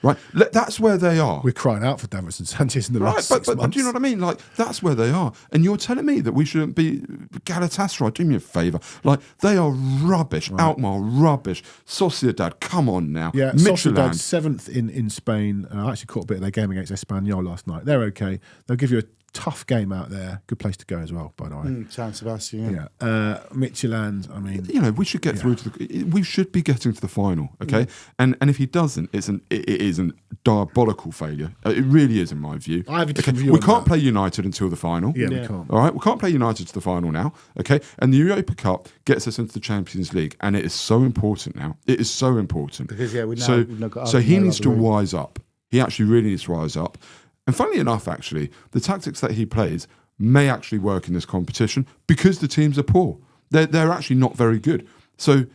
right? That's where they are. We're crying out for Davies and Sanchez in the last 6 months. But do you know what I mean? Like, that's where they are. And you're telling me that we shouldn't be Galatasaray, do me a favour. Like, they are rubbish. Right. Alkmaar, rubbish. Sociedad, come on now. Yeah, Midtjylland. Sociedad 7th in Spain. I actually caught a bit of their game against Espanyol last night. They're okay. They'll give you a tough game out there. Good place to go as well, by the way. San Sebastian. Yeah. Midtjylland, I mean... You know, we should get through to the... We should be getting to the final, okay? And if he doesn't, it is an diabolical failure. It really is, in my view. I have a different view We on can't that. play United until the final. Yeah, we can't. All right? We can't play United to the final now, okay? And the Europa Cup gets us into the Champions League, and it is so important now. It is so important. Because, we've now got... So he needs to wise up. He actually really needs to wise up. And funnily enough, actually, the tactics that he plays may actually work in this competition because the teams are poor. They're actually not very good. So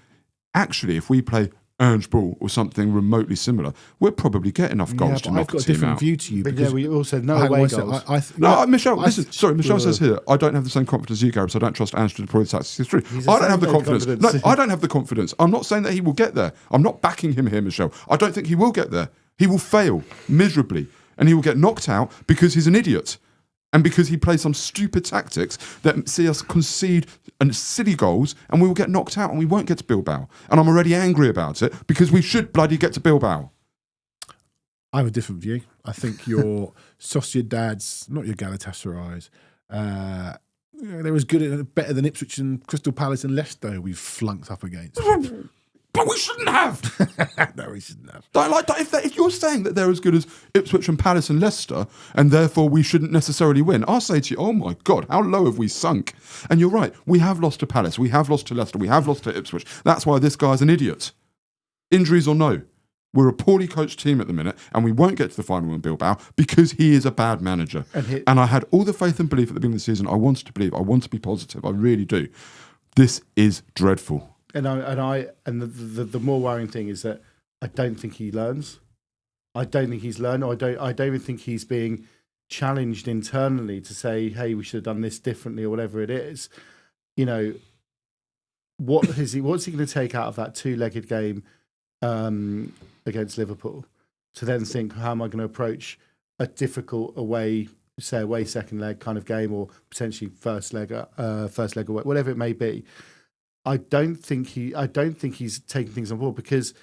actually, if we play Orange Ball or something remotely similar, we'll probably get enough goals to knock the team out. I've got a different view to you. But we also know away goals. Michelle, listen. Sorry, Michelle says here, I don't have the same confidence as you, Gareth, so I don't trust Ange to deploy the tactics through. I don't have the confidence. No, I don't have the confidence. I'm not saying that he will get there. I'm not backing him here, Michelle. I don't think he will get there. He will fail miserably. And he will get knocked out because he's an idiot. And because he plays some stupid tactics that see us concede silly goals and we will get knocked out and we won't get to Bilbao. And I'm already angry about it because we should bloody get to Bilbao. I have a different view. I think your Sociedad's, not your Galatasaray's, they're as good, better than Ipswich and Crystal Palace and Leicester we've flunked up against. But we shouldn't have. No, we shouldn't have. If you're saying that they're as good as Ipswich and Palace and Leicester, and therefore we shouldn't necessarily win, I'll say to you, oh my God, how low have we sunk? And you're right, we have lost to Palace, we have lost to Leicester, we have lost to Ipswich. That's why this guy's an idiot. Injuries or no, we're a poorly coached team at the minute, and we won't get to the final in Bilbao because he is a bad manager. And I had all the faith and belief at the beginning of the season. I wanted to believe, I want to be positive, I really do. This is dreadful. And the more worrying thing is that I don't think he learns. I don't think he's learned. I don't even think he's being challenged internally to say, hey, we should have done this differently or whatever it is. You know, what's he going to take out of that two-legged game against Liverpool to then think, how am I going to approach a difficult away second leg kind of game, or potentially first leg away, whatever it may be. I don't think he's taking things on board, because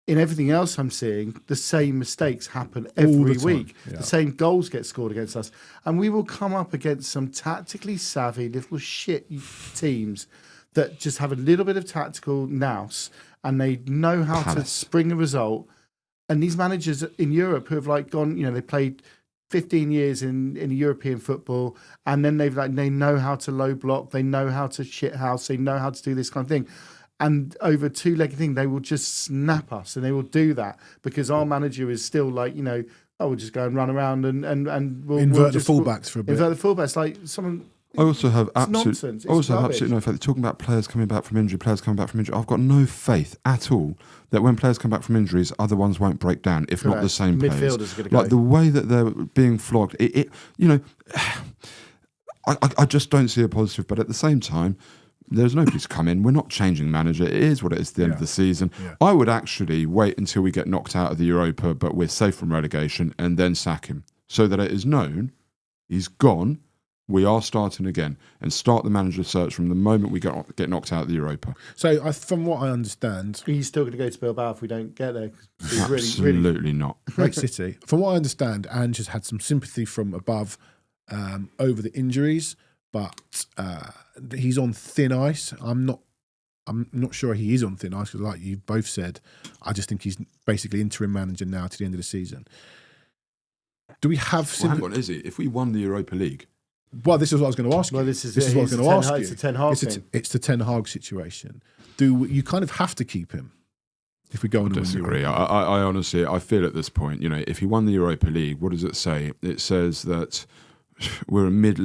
in everything else I'm seeing, the same mistakes happen every week. Yeah. The same goals get scored against us. And we will come up against some tactically savvy little shit teams that just have a little bit of tactical nous, and they know how to spring a result. And these managers in Europe who have they played 15 years in European football, and then they know how to low block, they know how to shit house, they know how to do this kind of thing. And over a two-legged thing, they will just snap us, and they will do that because our manager is still we'll just go and run around and we'll invert the fullbacks for a bit. Invert the fullbacks, like someone. I also have nonsense. absolutely no faith. Talking about players coming back from injury, I've got no faith at all that when players come back from injuries, other ones won't break down, if not the same players. Midfielders are going to go. Like the way that they're being flogged, I just don't see a positive. But at the same time, there's nobody's come in. We're not changing manager. It is what it is at the end of the season. Yeah. I would actually wait until we get knocked out of the Europa, but we're safe from relegation, and then sack him, so that it is known he's gone. We are starting again, and start the manager search from the moment we get knocked out of the Europa. So, from what I understand, he's still going to go to Bilbao if we don't get there. Absolutely not. Great city. From what I understand, Ange has had some sympathy from above over the injuries, but he's on thin ice. I'm not sure he is on thin ice, because like you both said, I just think he's basically interim manager now to the end of the season. Do we have hang on, is he? If we won the Europa League. Well, this is what I was going to ask you. Well, this is what I was going to ask you. It's a Ten Hag thing. It's the Ten Hag situation. You kind of have to keep him if we go on? I disagree. I honestly, I feel at this point, if he won the Europa League, what does it say? It says that we're a mid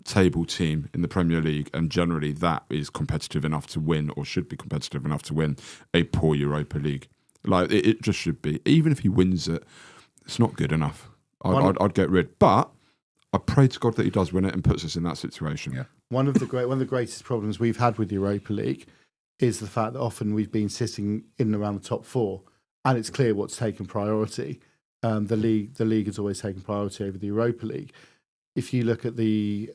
table team in the Premier League, and generally that is competitive enough to win, or should be competitive enough to win, a poor Europa League. Like, it just should be. Even if he wins it, it's not good enough. I'd get rid. But I pray to God that he does win it and puts us in that situation. Yeah. One of the greatest problems we've had with the Europa League is the fact that often we've been sitting in and around the top four, and it's clear what's taken priority. The league has always taken priority over the Europa League. If you look at the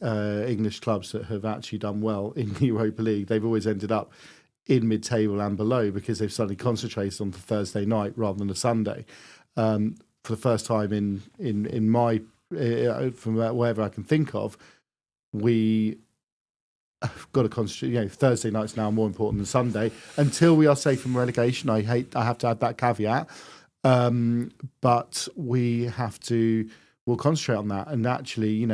English clubs that have actually done well in the Europa League, they've always ended up in mid-table and below because they've suddenly concentrated on the Thursday night rather than the Sunday. For the first time in my from wherever I can think of, we have got to concentrate. Thursday night's now more important than Sunday until we are safe from relegation. I have to add that caveat, but we'll concentrate on that. And actually,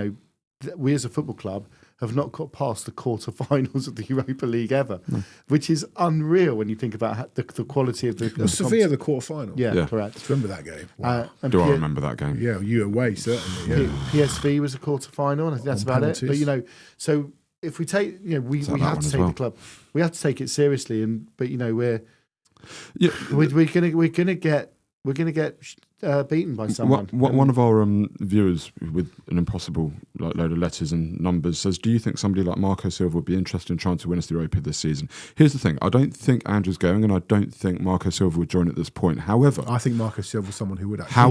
we as a football club have not got past the quarter-finals of the Europa League ever, which is unreal when you think about the quality of the... Was Sevilla the quarter-final? Yeah, correct. Remember that game? Wow. Do I remember that game? Yeah, you away, certainly. Yeah. PSV was a quarter-final, and I think that's about penalties. it. But, so if we take... we have to take the club... We have to take it seriously, but, we're going to get beaten by someone. One of our viewers with an impossible load of letters and numbers says, do you think somebody like Marco Silva would be interested in trying to win us the Europa this season? Here's the thing. I don't think Andrew's going, and I don't think Marco Silva would join at this point. However... I think Marco Silva is someone who would actually... I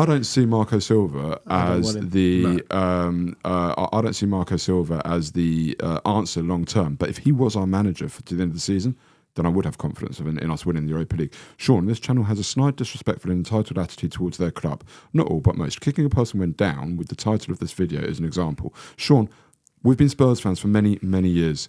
don't see Marco Silva as the... I don't see Marco Silva as the answer long term. But if he was our manager to the end of the season, then I would have confidence in us winning the Europa League. Sean, this channel has a snide, disrespectful and entitled attitude towards their club. Not all, but most. Kicking a person when down, with the title of this video, is an example. Sean, we've been Spurs fans for many, many years.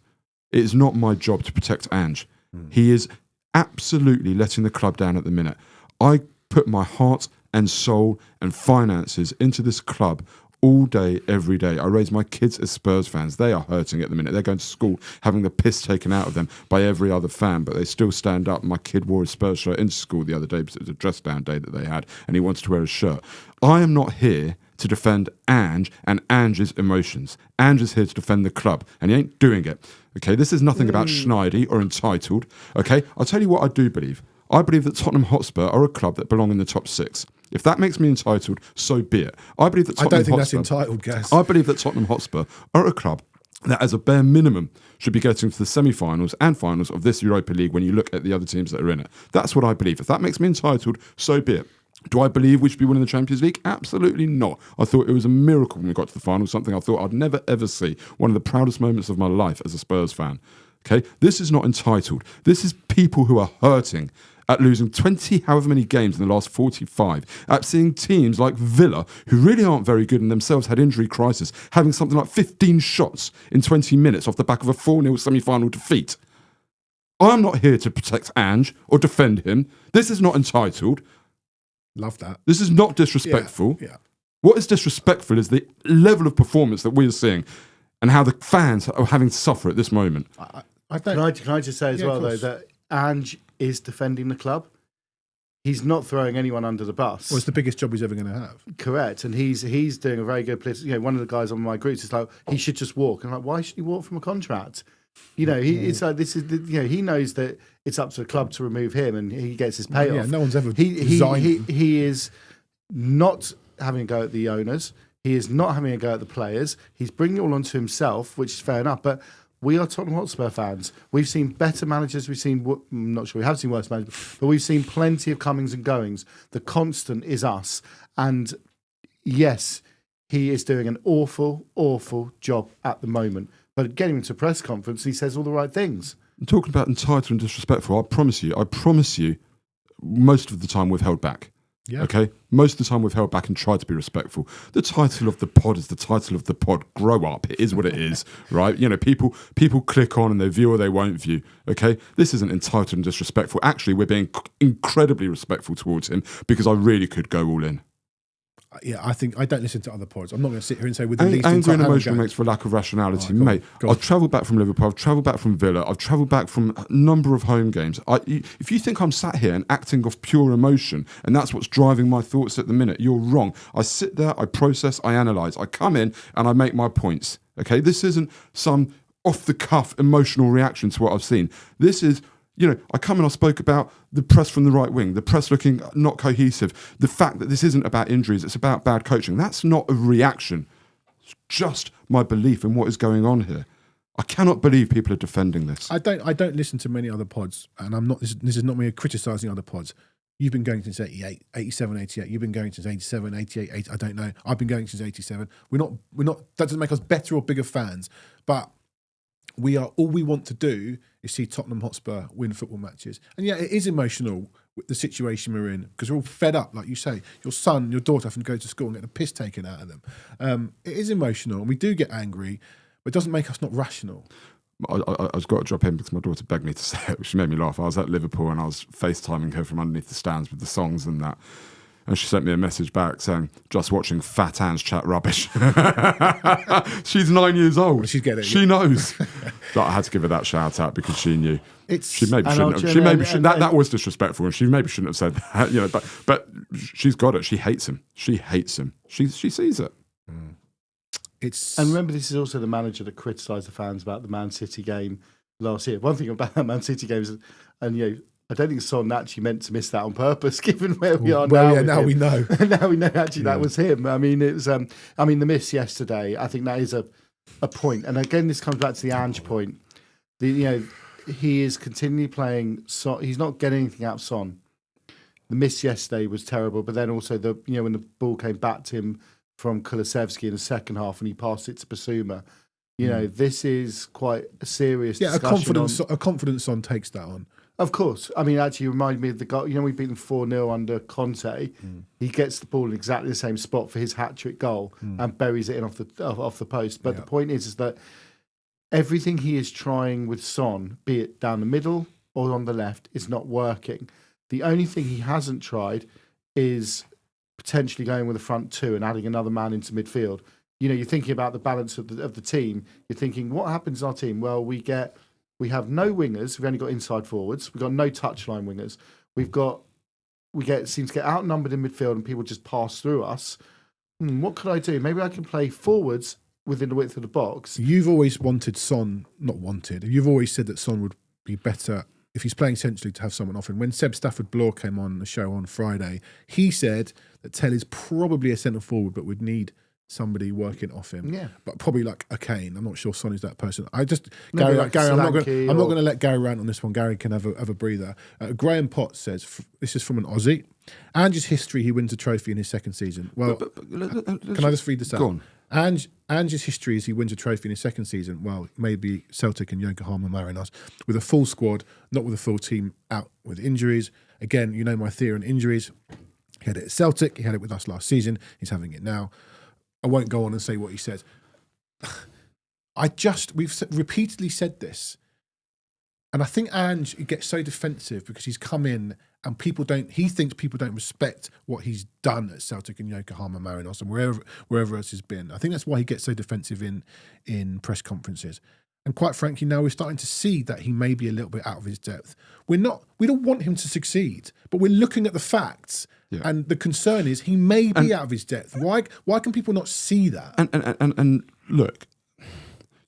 It is not my job to protect Ange. He is absolutely letting the club down at the minute. I put my heart and soul and finances into this club all day, every day. I raise my kids as Spurs fans. They are hurting at the minute. They're going to school having the piss taken out of them by every other fan, but they still stand up. My kid wore a Spurs shirt into school the other day because it was a dress down day that they had, and he wanted to wear a shirt. I am not here to defend Ange and Ange's emotions. Ange is here to defend the club, and he ain't doing it. Okay, this is nothing about Schneidy or entitled. Okay, I'll tell you what I do believe. I believe that Tottenham Hotspur are a club that belong in the top six. If that makes me entitled, so be it. I believe that Tottenham that's entitled, Gaz. I believe that Tottenham Hotspur are a club that, as a bare minimum, should be getting to the semi-finals and finals of this Europa League when you look at the other teams that are in it. That's what I believe. If that makes me entitled, so be it. Do I believe we should be winning the Champions League? Absolutely not. I thought it was a miracle when we got to the final, something I thought I'd never, ever see. One of the proudest moments of my life as a Spurs fan. Okay, this is not entitled. This is people who are hurting at losing 20 however many games in the last 45, at seeing teams like Villa, who really aren't very good and themselves had injury crisis, having something like 15 shots in 20 minutes off the back of a 4-0 semi-final defeat. I'm not here to protect Ange or defend him. This is not entitled. Love that. This is not disrespectful. Yeah. What is disrespectful is the level of performance that we are seeing and how the fans are having to suffer at this moment. Can I just say as well, though, that Ange is defending the club. He's not throwing anyone under the bus. Well, it's the biggest job he's ever going to have. Correct, and he's doing a very good political. One of the guys on my groups is like, he should just walk. I'm like, why should he walk from a contract? It's like this is he knows that it's up to the club to remove him, and he gets his payoff. Yeah, no one's ever resigned. He is not having a go at the owners. He is not having a go at the players. He's bringing it all onto himself, which is fair enough, but. We are Tottenham Hotspur fans. We've seen better managers. I'm not sure we have seen worse managers, but we've seen plenty of comings and goings. The constant is us. And yes, he is doing an awful, awful job at the moment. But getting into a press conference, he says all the right things. I'm talking about entitled and disrespectful. I promise you, most of the time we've held back. Yeah. Okay? Most of the time we've held back and tried to be respectful. The title of the pod is the title of the pod. Grow up. It is what it is, right? People click on and they view or they won't view, okay? This isn't entitled and disrespectful. Actually, we're being incredibly respectful towards him because I really could go all in. Yeah, I think I don't listen to other pods. I'm not going to sit here and say with the least Anger and entire emotion makes for a lack of rationality, mate. Go on. I've travelled back from Liverpool. I've travelled back from Villa. I've travelled back from a number of home games. If you think I'm sat here and acting off pure emotion, and that's what's driving my thoughts at the minute, you're wrong. I sit there, I process, I analyse. I come in and I make my points. Okay, this isn't some off-the-cuff emotional reaction to what I've seen. This is, I come and I spoke about the press from the right wing, the press looking not cohesive, the fact that this isn't about injuries, it's about bad coaching. That's not a reaction. It's just my belief in what is going on here. I cannot believe people are defending this. I don't listen to many other pods, and I'm not. This is not me criticising other pods. You've been going since 88, 87, 88. You've been going since 87, 88, 80, I don't know. I've been going since 87. We're not. That doesn't make us better or bigger fans, but all we want to do is see Tottenham Hotspur win football matches. And yeah, it is emotional with the situation we're in because we're all fed up, like you say. Your son, your daughter having to go to school and get the piss taken out of them. It is emotional, and we do get angry, but it doesn't make us not rational. I was got to drop in because my daughter begged me to say it. She made me laugh. I was at Liverpool and I was FaceTiming her from underneath the stands with the songs and that. And she sent me a message back saying, just watching Fat Hands chat rubbish. She's 9 years old. She's getting it. She knows. But I had to give her that shout out because she knew. She maybe shouldn't have. That was disrespectful, and she maybe shouldn't have said that. But she's got it. She hates him. She hates him. She sees it. And remember, this is also the manager that criticised the fans about the Man City game last year. One thing about that Man City game is, I don't think Son actually meant to miss that on purpose, given where we are now. Yeah, now we know. Now we know actually that was him. I mean, it was. The miss yesterday. I think that is a point. And again, this comes back to the Ange point. He is continually playing. He's not getting anything out of Son. The miss yesterday was terrible, but then also when the ball came back to him from Kulusevski in the second half and he passed it to Basuma. This is quite a serious discussion. A confident Son takes that on. Of course. I mean, actually, you remind me of the guy, we beat them 4-0 under Conte. He gets the ball in exactly the same spot for his hat-trick goal and buries it in off the post. But the point is that everything he is trying with Son, be it down the middle or on the left, is not working. The only thing he hasn't tried is potentially going with the front two and adding another man into midfield. You're thinking about the balance of the team. You're thinking, what happens in our team? Well, we have no wingers. We've only got inside forwards. We've got no touchline wingers. Seem to get outnumbered in midfield and people just pass through us. What could I do? Maybe I can play forwards within the width of the box. You've always wanted Son, you've always said that Son would be better if he's playing centrally to have someone off him. When Seb Stafford-Bloor came on the show on Friday, he said that Tell is probably a centre forward but would need somebody working off him. Yeah. But probably like a Kane. I'm not sure Son is that person. Gary, I'm not going to let Gary rant on this one. Gary can have a breather. Graham Potts says, this is from an Aussie. Ange's history, he wins a trophy in his second season. Well, can I just read this out? Go on. Ange's history is he wins a trophy in his second season. Well, maybe Celtic and Yokohama Marinos with a full squad, not with a full team out with injuries. Again, my theory on injuries. He had it at Celtic. He had it with us last season. He's having it now. I won't go on and say what he says. We've repeatedly said this. And I think Ange gets so defensive because he's come in and he thinks people don't respect what he's done at Celtic and Yokohama Marinos and wherever else he's been. I think that's why he gets so defensive in press conferences. And quite frankly, now we're starting to see that he may be a little bit out of his depth. We don't want him to succeed, but we're looking at the facts. Yeah. And the concern is he may be out of his depth. Why can people not see that? And look,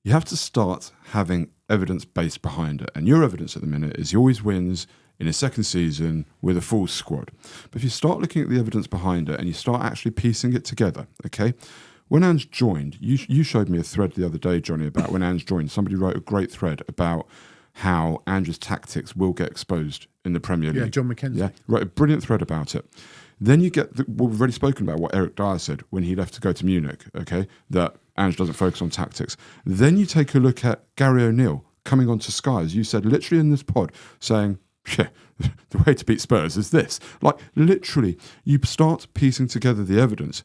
you have to start having evidence based behind it. And your evidence at the minute is he always wins in his second season with a full squad. But if you start looking at the evidence behind it and you start actually piecing it together, okay? When Ange joined, you showed me a thread the other day, Johnny, about when Ange joined. Somebody wrote a great thread about how Ange's tactics will get exposed in the Premier League. Yeah, John McKenzie. Yeah, wrote a brilliant thread about it. Then you get, we've already spoken about what Eric Dyer said when he left to go to Munich, okay, that Ange doesn't focus on tactics. Then you take a look at Gary O'Neill coming on to Sky, as you said literally in this pod, saying, yeah, the way to beat Spurs is this. Like, literally, you start piecing together the evidence,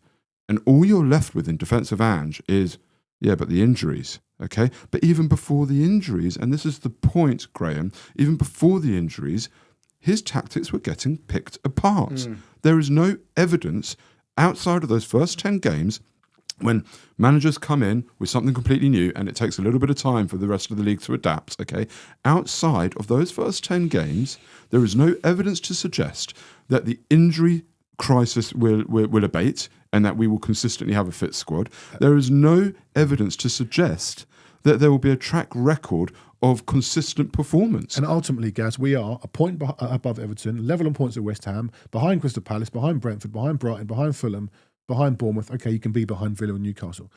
and all you're left with in defence of Ange is, yeah, but the injuries, okay? But even before the injuries, and this is the point, Graham, even before the injuries, his tactics were getting picked apart. There is no evidence outside of those first 10 games, when managers come in with something completely new and it takes a little bit of time for the rest of the league to adapt, okay, outside of those first 10 games, there is no evidence to suggest that the injury crisis will abate and that we will consistently have a fit squad. There is no evidence to suggest that there will be a track record of consistent performance. And ultimately, Gaz, we are a point above Everton, level on points at West Ham, behind Crystal Palace, behind Brentford, behind Brighton, behind Fulham, behind Bournemouth. Okay, you can be behind Villa and Newcastle.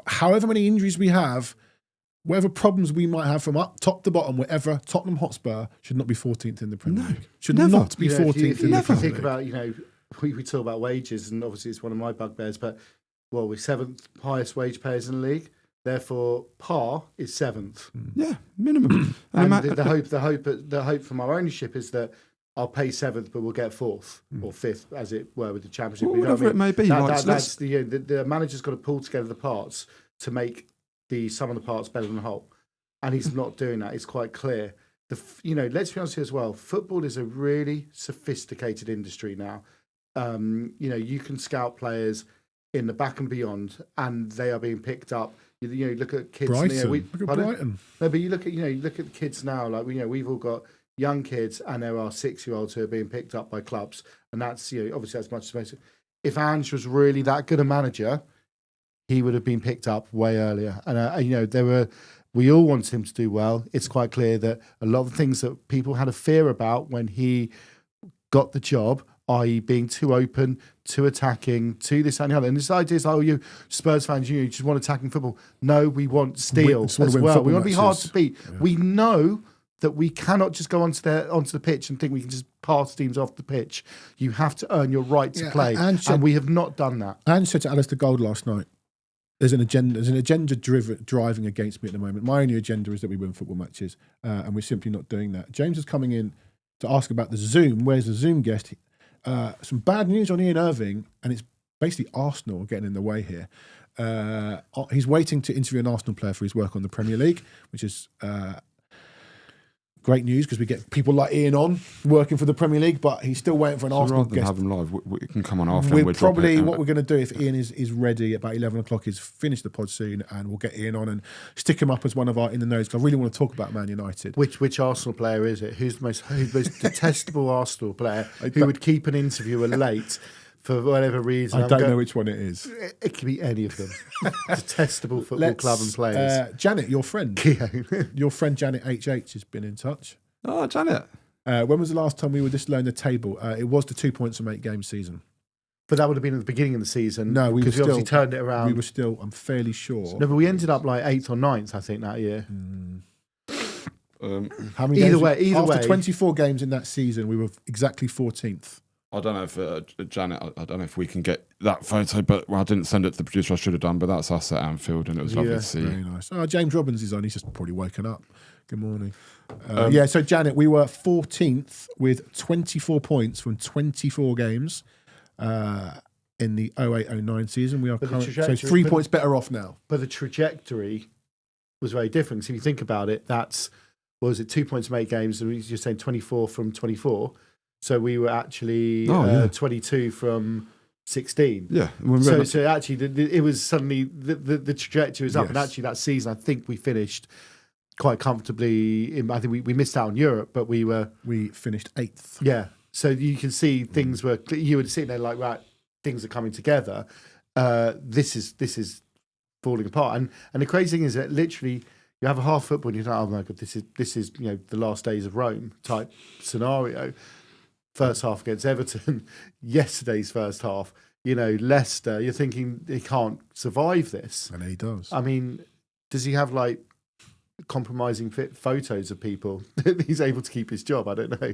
However many injuries we have, whatever problems we might have from up top to bottom, whatever, Tottenham Hotspur should not be 14th in the Premier League. Should never. not be 14th in the Premier League. If you think about, we talk about wages, and obviously it's one of my bugbears, but we're 7th highest wage payers in the league. Therefore, par is 7th. Yeah, minimum. And the hope from our ownership is that I'll pay 7th, but we'll get 4th or 5th, as it were, with the Championship. Well, whatever it may be. That's the manager's got to pull together the parts to make the sum of the parts better than the whole, and he's not doing that. It's quite clear. Let's be honest here as well. Football is a really sophisticated industry now. You can scout players in the back and beyond, and they are being picked up. You look at kids. Brighton. Look at Brighton. No, but you look at the kids now. Like we've all got young kids, and there are 6-year-olds who are being picked up by clubs, and that's obviously as much as if Ange was really that good a manager, he would have been picked up way earlier. And we all wanted him to do well. It's quite clear that a lot of the things that people had a fear about when he got the job, i.e. being too open, too attacking, to this and the other. And this idea is, you Spurs fans, you just want attacking football. No, we want steel as well. We want to be hard to beat. Yeah. We know that we cannot just go onto the pitch and think we can just pass teams off the pitch. You have to earn your right to play. And we have not done that. And said to Alistair Gold last night, there's an agenda driving against me at the moment. My only agenda is that we win football matches, and we're simply not doing that. James is coming in to ask about the Zoom. Where's the Zoom guest? Some bad news on Ian Irving, and it's basically Arsenal getting in the way here. He's waiting to interview an Arsenal player for his work on the Premier League, which is great news because we get people like Ian on working for the Premier League, but he's still waiting for an Arsenal rather guest. Than have him live, we can come on after. What we're going to do if Ian is ready about 11 o'clock is finish the pod soon, and we'll get Ian on and stick him up as one of our in the nose. Because I really want to talk about Man United. Which Arsenal player is it? Who's the most detestable Arsenal player who would keep an interviewer late? For whatever reason. I don't know which one it is. It could be any of them. Detestable football club and players. Janet, your friend. Your friend Janet HH has been in touch. Oh, Janet. When was the last time we were this low in the table? It was the 2 points from 8 game season. But that would have been at the beginning of the season. No, we obviously turned it around. We were still, I'm fairly sure. No, but we ended up like 8th or 9th, I think, that year. How many either way. After 24 games in that season, we were exactly 14th. I don't know if Janet. I don't know if we can get that photo, but I didn't send it to the producer. I should have done, but that's us at Anfield, and it was lovely to see. Very nice. James Robbins is on. He's just probably woken up. Good morning. So Janet, we were 14th with 24 points from 24 games in the 08-09 season. We are so 3 points better off now. But the trajectory was very different. So if you think about it, that's 2 points from 8 games, and you're saying 24 from 24. So we were actually 22 from 16. Yeah. So actually, it was suddenly the trajectory was up, and actually that season, I think we finished quite comfortably. I think we missed out on Europe, but we finished 8th. Yeah. So you can see things were. You were sitting there like, right, things are coming together. This is falling apart, and the crazy thing is that literally. You have a half football, and you're like, oh my god, this is the last days of Rome type scenario. First half against Everton, yesterday's first half, Leicester, you're thinking he can't survive this. And he does. I mean, does he have like compromising photos of people that he's able to keep his job? I don't know.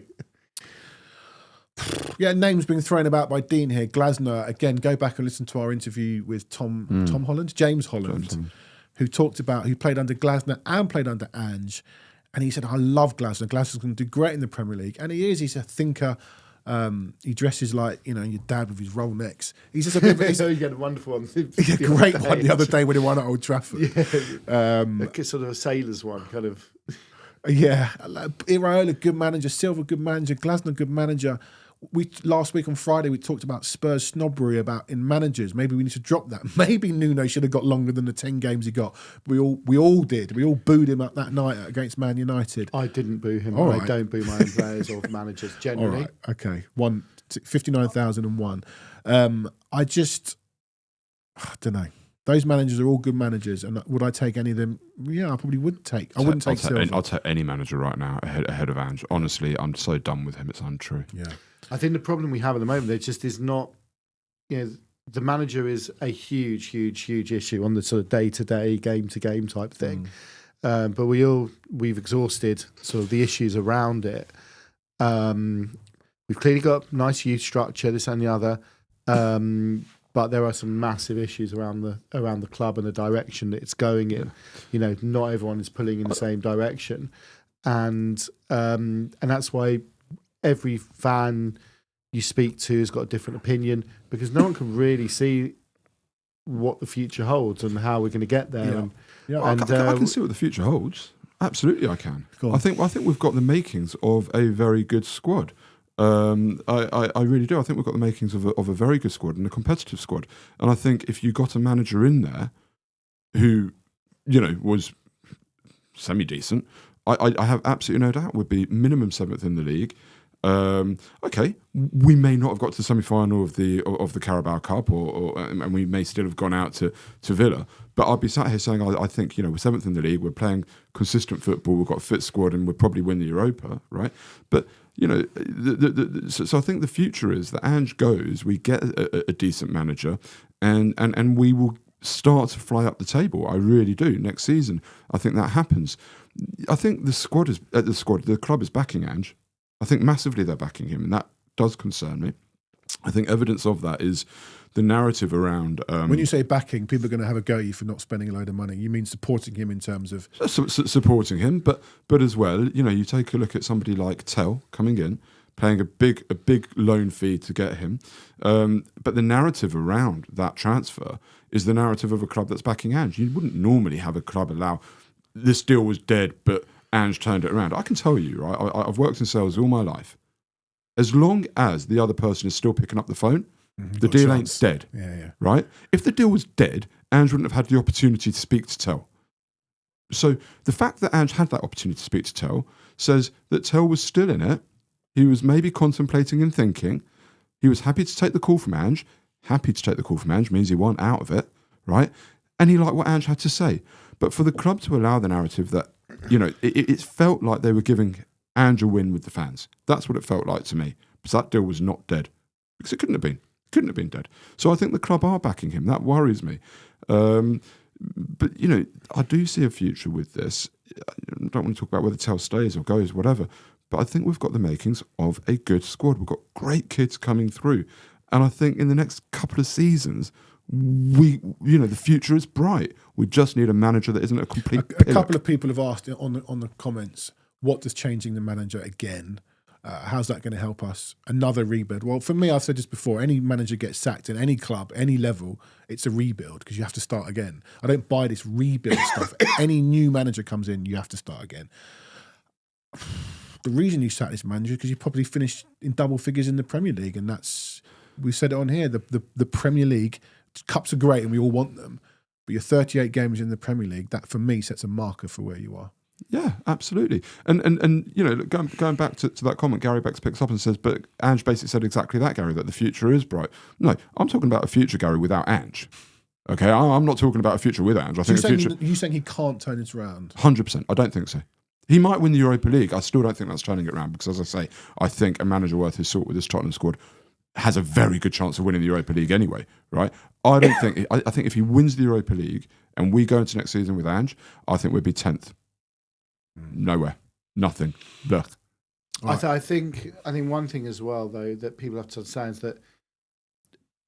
Yeah, names being thrown about by Dean here. Glasner, again, go back and listen to our interview with James Holland, who played under Glasner and played under Ange. And he said, I love Glasner. Glasner's going to do great in the Premier League. And he is. He's a thinker. He dresses like, your dad with his Rolex. He's just a bit of you get a wonderful one. A great one the other day when he won at Old Trafford. Yeah. Sort of a sailor's one, kind of. Yeah. Iraola, good manager. Silva, good manager. Glasner, good manager. last week on Friday we talked about Spurs snobbery in managers. Maybe we need to drop that. Maybe Nuno should have got longer than the 10 games he got. We all did. We all booed him up that night against Man United. I didn't boo him. All I right. don't boo my own players or managers generally. All right, okay. 59,001. I don't know. Those managers are all good managers, and would I take any of them? Yeah, I probably would take. I wouldn't take Silva. I'll take any manager right now ahead of Ange. Honestly, I'm so done with him. It's untrue. Yeah. I think the problem we have at the moment, there just is not, the manager is a huge issue on the sort of day-to-day, game-to-game type thing. But we've exhausted sort of the issues around it. We've clearly got nice youth structure, this and the other. But there are some massive issues around the club and the direction that it's going in. Not everyone is pulling in the same direction, and that's why every fan you speak to has got a different opinion, because no one can really see what the future holds and how we're going to get there. Yeah. I can see what the future holds. Absolutely, I can. I think we've got the makings of a very good squad. I really do. I think we've got the makings of a very good squad and a competitive squad. And I think if you got a manager in there who, was semi-decent, I have absolutely no doubt would be minimum 7th in the league. Okay, we may not have got to the semi-final of the Carabao Cup, and we may still have gone out to Villa. But I'd be sat here saying I think we're 7th in the league. We're playing consistent football. We've got a fit squad, and we'll probably win the Europa, right? But so I think the future is that Ange goes, we get a decent manager, and we will start to fly up the table. I really do. Next season, I think that happens. I think the club is backing Ange. I think massively they're backing him, and that does concern me. I think evidence of that is the narrative around... when you say backing, people are going to have a go at you for not spending a load of money. You mean supporting him in terms of... supporting him, but as well, you take a look at somebody like Tell coming in, paying a big loan fee to get him. But the narrative around that transfer is the narrative of a club that's backing Ange. You wouldn't normally have a club allow... This deal was dead, but Ange turned it around. I can tell you, right? I've worked in sales all my life. As long as the other person is still picking up the phone, the deal ain't dead. Yeah. Right? If the deal was dead, Ange wouldn't have had the opportunity to speak to Tell. So the fact that Ange had that opportunity to speak to Tell says that Tell was still in it. He was maybe contemplating and thinking. He was happy to take the call from Ange. Happy to take the call from Ange means he wasn't out of it, right? And he liked what Ange had to say. But for the club to allow the narrative that, it felt like they were giving Ange a win with the fans. That's what it felt like to me. Because that deal was not dead. Because it couldn't have been. It couldn't have been dead. So I think the club are backing him. That worries me. But, I do see a future with this. I don't want to talk about whether Tell stays or goes, whatever. But I think we've got the makings of a good squad. We've got great kids coming through. And I think in the next couple of seasons... the future is bright. We just need a manager that isn't a complete A couple of people have asked on the comments, what does changing the manager again, how's that going to help us? Another rebuild. Well, for me, I've said this before, any manager gets sacked in any club, any level, it's a rebuild because you have to start again. I don't buy this rebuild stuff. Any new manager comes in, you have to start again. The reason you sack this manager is because you probably finished in double figures in the Premier League, and we said it on here, the Premier League... Cups are great and we all want them, but you're 38 games in the Premier League. That for me sets a marker for where you are. Yeah, absolutely. And going back to that comment, Gary Bex picks up and says, but Ange basically said exactly that, Gary, that the future is bright. No, I'm talking about a future, Gary, without Ange. Okay, I'm not talking about a future with Ange. I think you saying he can't turn it around? 100%. I don't think so. He might win the Europa League. I still don't think that's turning it around because, as I say, I think a manager worth his salt with this Tottenham squad has a very good chance of winning the Europa League anyway, right? I think if he wins the Europa League and we go into next season with Ange, I think we'd be 10th. Nowhere. Nothing. Blech. I think one thing as well, though, that people have to understand is that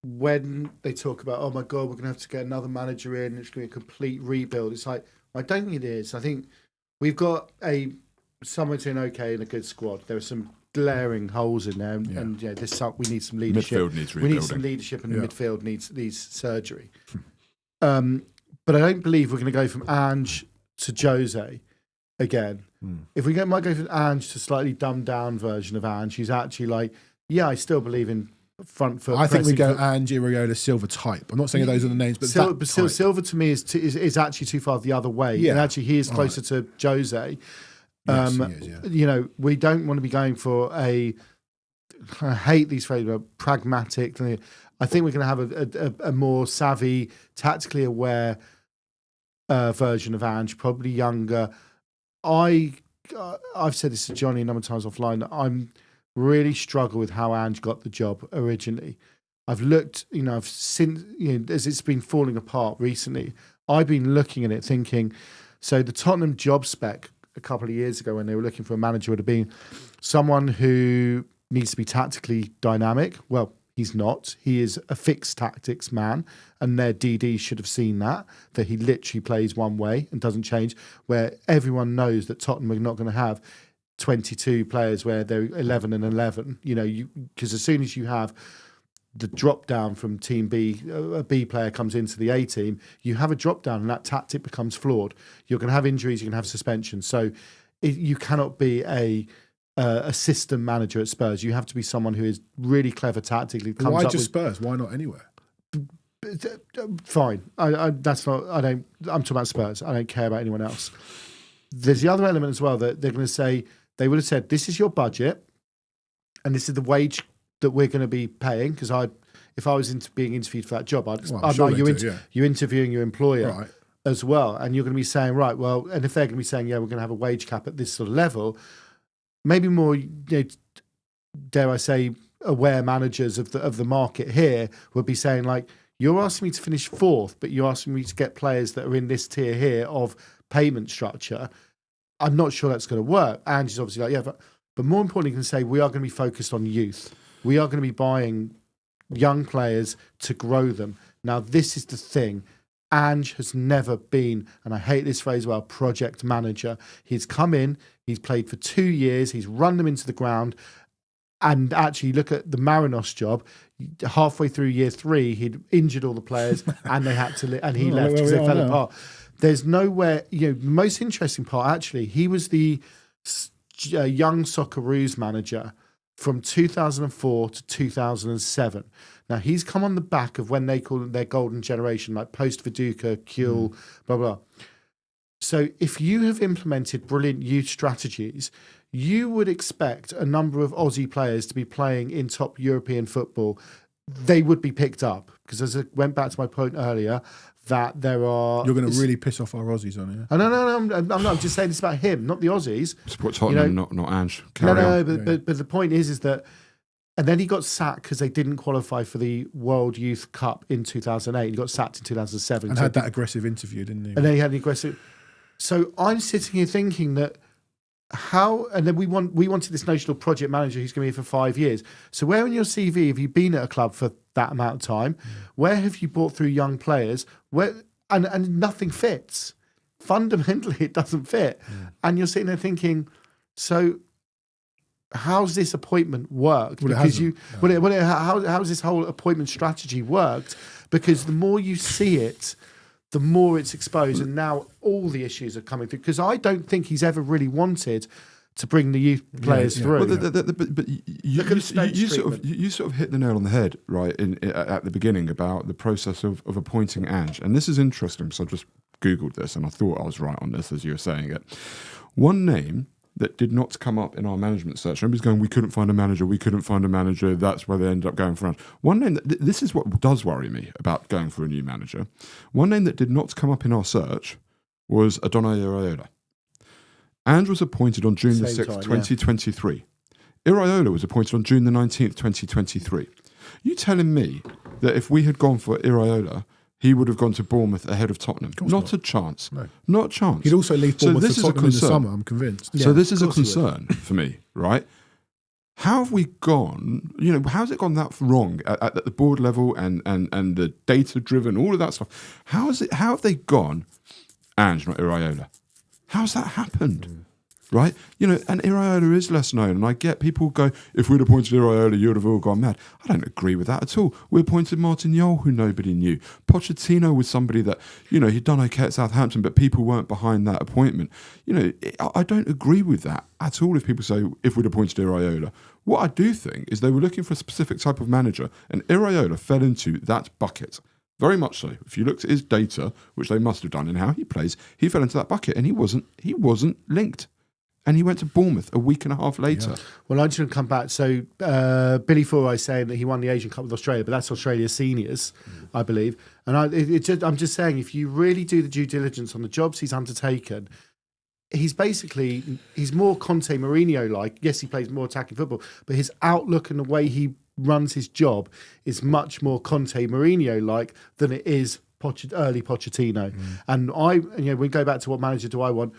when they talk about, oh my God, we're going to have to get another manager in, it's going to be a complete rebuild. It's like, I don't think it is. I think we've got somewhere between okay and a good squad. There are some glaring holes in there, and we need some leadership. Midfield needs rebuilding. We need some leadership, and the midfield needs surgery. But I don't believe we're going to go from Ange to Jose again. If we might go from Ange to slightly dumbed down version of Ange, who's actually like I still believe in front foot. I think we pressing go Ange, Iraola, Silva type. I'm not saying those are the names, but that type. Silva to me is actually too far the other way. Yeah. And actually, he is closer to Jose. Yes, he is, yeah. You know, we don't want to be going for I hate these phrases, but pragmatic. I think we're going to have a more savvy, tactically aware version of Ange, probably younger. I've said this to Johnny a number of times offline. I'm really struggle with how Ange got the job originally. I've looked, I've since, as it's been falling apart recently, I've been looking at it thinking, so the Tottenham job spec a couple of years ago when they were looking for a manager would have been someone who needs to be tactically dynamic. Well, he's not. He is a fixed tactics man, and their DD should have seen that he literally plays one way and doesn't change, where everyone knows that Tottenham are not going to have 22 players where they're 11 and 11, because as soon as you have the drop down from team B, a B player comes into the A team, you have a drop down and that tactic becomes flawed. You're going to have injuries, you're going to have suspension. So you cannot be a system manager at Spurs. You have to be someone who is really clever tactically. Why just Spurs? Why not anywhere? Fine. I'm talking about Spurs. I don't care about anyone else. There's the other element as well that they're going to say, they would have said, this is your budget and this is the wage that we're going to be paying. Because if I was being interviewed for that job, you're interviewing your employer as well. And you're going to be saying, right, well, and if they're going to be saying, yeah, we're going to have a wage cap at this sort of level, maybe more, dare I say, aware managers of the market here would be saying, like, you're asking me to finish fourth, but you're asking me to get players that are in this tier here of payment structure. I'm not sure that's going to work. And she's obviously like, yeah, but more importantly, you can say we are going to be focused on youth. We are going to be buying young players to grow them. Now, this is the thing. Ange has never been, and I hate this phrase well, project manager. He's come in, he's played for 2 years, he's run them into the ground. And actually, look at the Marinos job. Halfway through year 3, he'd injured all the players, and they had to, and he left because they fell apart. There's nowhere. The most interesting part actually, he was the young Socceroos manager from 2004 to 2007. Now he's come on the back of when they call it their golden generation, like post Viduka, Kuhl, blah blah. So if you have implemented brilliant youth strategies, you would expect a number of Aussie players to be playing in top European football. They would be picked up because, as I went back to my point earlier, that there are... You're going to really piss off our Aussies on here. No, I'm not. I'm just saying this about him, not the Aussies. Support Tottenham, not Ange. But the point is that... And then he got sacked because they didn't qualify for the World Youth Cup in 2008. He got sacked in 2007. And had that aggressive interview, didn't he? And then he had the aggressive... So I'm sitting here thinking that and then we wanted this notional project manager who's going to be here for 5 years. So where in your CV have you been at a club for that amount of time? Where have you brought through young players? And nothing fits. Fundamentally, it doesn't fit. And you're sitting there thinking, so how's this appointment worked? Well, because how's this whole appointment strategy worked? Because the more you see it, the more it's exposed, and now all the issues are coming through. Because I don't think he's ever really wanted to bring the youth players through. Well, but you sort of hit the nail on the head, right, at the beginning about the process of appointing Ange. And this is interesting because I just Googled this and I thought I was right on this as you were saying it. One name that did not come up in our management search. Everybody's going, we couldn't find a manager, that's where they ended up going for Ange. One name, this is what does worry me about going for a new manager. One name that did not come up in our search was Adonai Iraola. Ange was appointed on June the 6th, 2023. Iraola was appointed on June the 19th, 2023. You telling me that if we had gone for Iraola, he would have gone to Bournemouth ahead of Tottenham? Not a chance. No. Not a chance. He'd also leave Bournemouth for Tottenham in the summer, I'm convinced. So this is a concern for me, right? How have we gone, how's it gone that wrong at the board level and the data-driven, all of that stuff? How have they gone, Ange, not Iraola? How's that happened? right? And Iraola is less known. And I get people go, if we'd appointed Iraola, you'd have all gone mad. I don't agree with that at all. We appointed Martin Jol, who nobody knew. Pochettino was somebody that, he'd done okay at Southampton, but people weren't behind that appointment. I don't agree with that at all if people say, if we'd appointed Iraola. What I do think is they were looking for a specific type of manager, and Iraola fell into that bucket. Very much so. If you looked at his data, which they must have done, and how he plays, he fell into that bucket, and he wasn't linked. And he went to Bournemouth a week and a half later. Yeah. Well, I just want to come back. So Billy Foray is saying that he won the Asian Cup with Australia, but that's Australia's seniors, I believe. And I'm just saying, if you really do the due diligence on the jobs he's undertaken, he's more Conte Mourinho-like. Yes, he plays more attacking football, but his outlook and the way he runs his job is much more Conte Mourinho-like than it is early Pochettino. And we go back to what manager do I want?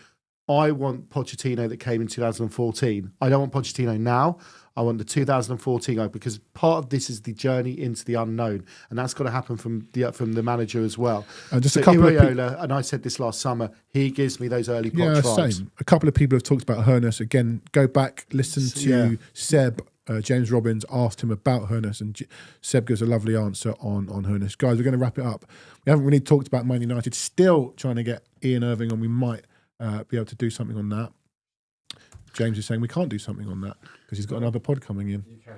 I want Pochettino that came in 2014. I don't want Pochettino now. I want the 2014 guy, because part of this is the journey into the unknown, and that's got to happen from the manager as well. And just a couple Iraola, and I said this last summer, he gives me those early pot tries. Same. A couple of people have talked about Hoeneß. Again, go back, listen to Seb. James Robbins asked him about Hoeneß, and Seb gives a lovely answer on Hoeneß. Guys, we're going to wrap it up. We haven't really talked about Man United. Still trying to get Ian Irving on. We might be able to do something on that. James is saying we can't do something on that because he's got another pod coming in. You can.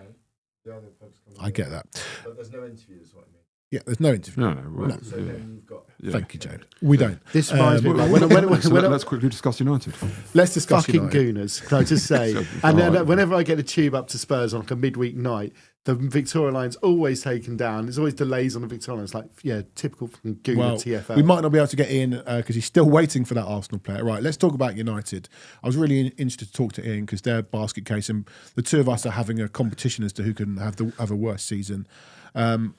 The other pod's coming in. I get that. But there's no interview, is what I mean. Yeah, there's no interview. No. So then you've got... Thank you, James. We don't. This reminds me of let's quickly discuss United. Let's discuss fucking United. Gooners, can I just say? And then whenever I get a tube up to Spurs on like a midweek night, the Victoria line's always taken down. There's always delays on the Victoria line. It's like, typical fucking Gooner TFL. We might not be able to get in because he's still waiting for that Arsenal player. Right, let's talk about United. I was really interested to talk to Ian because they're a basket case, and the two of us are having a competition as to who can have a worse season.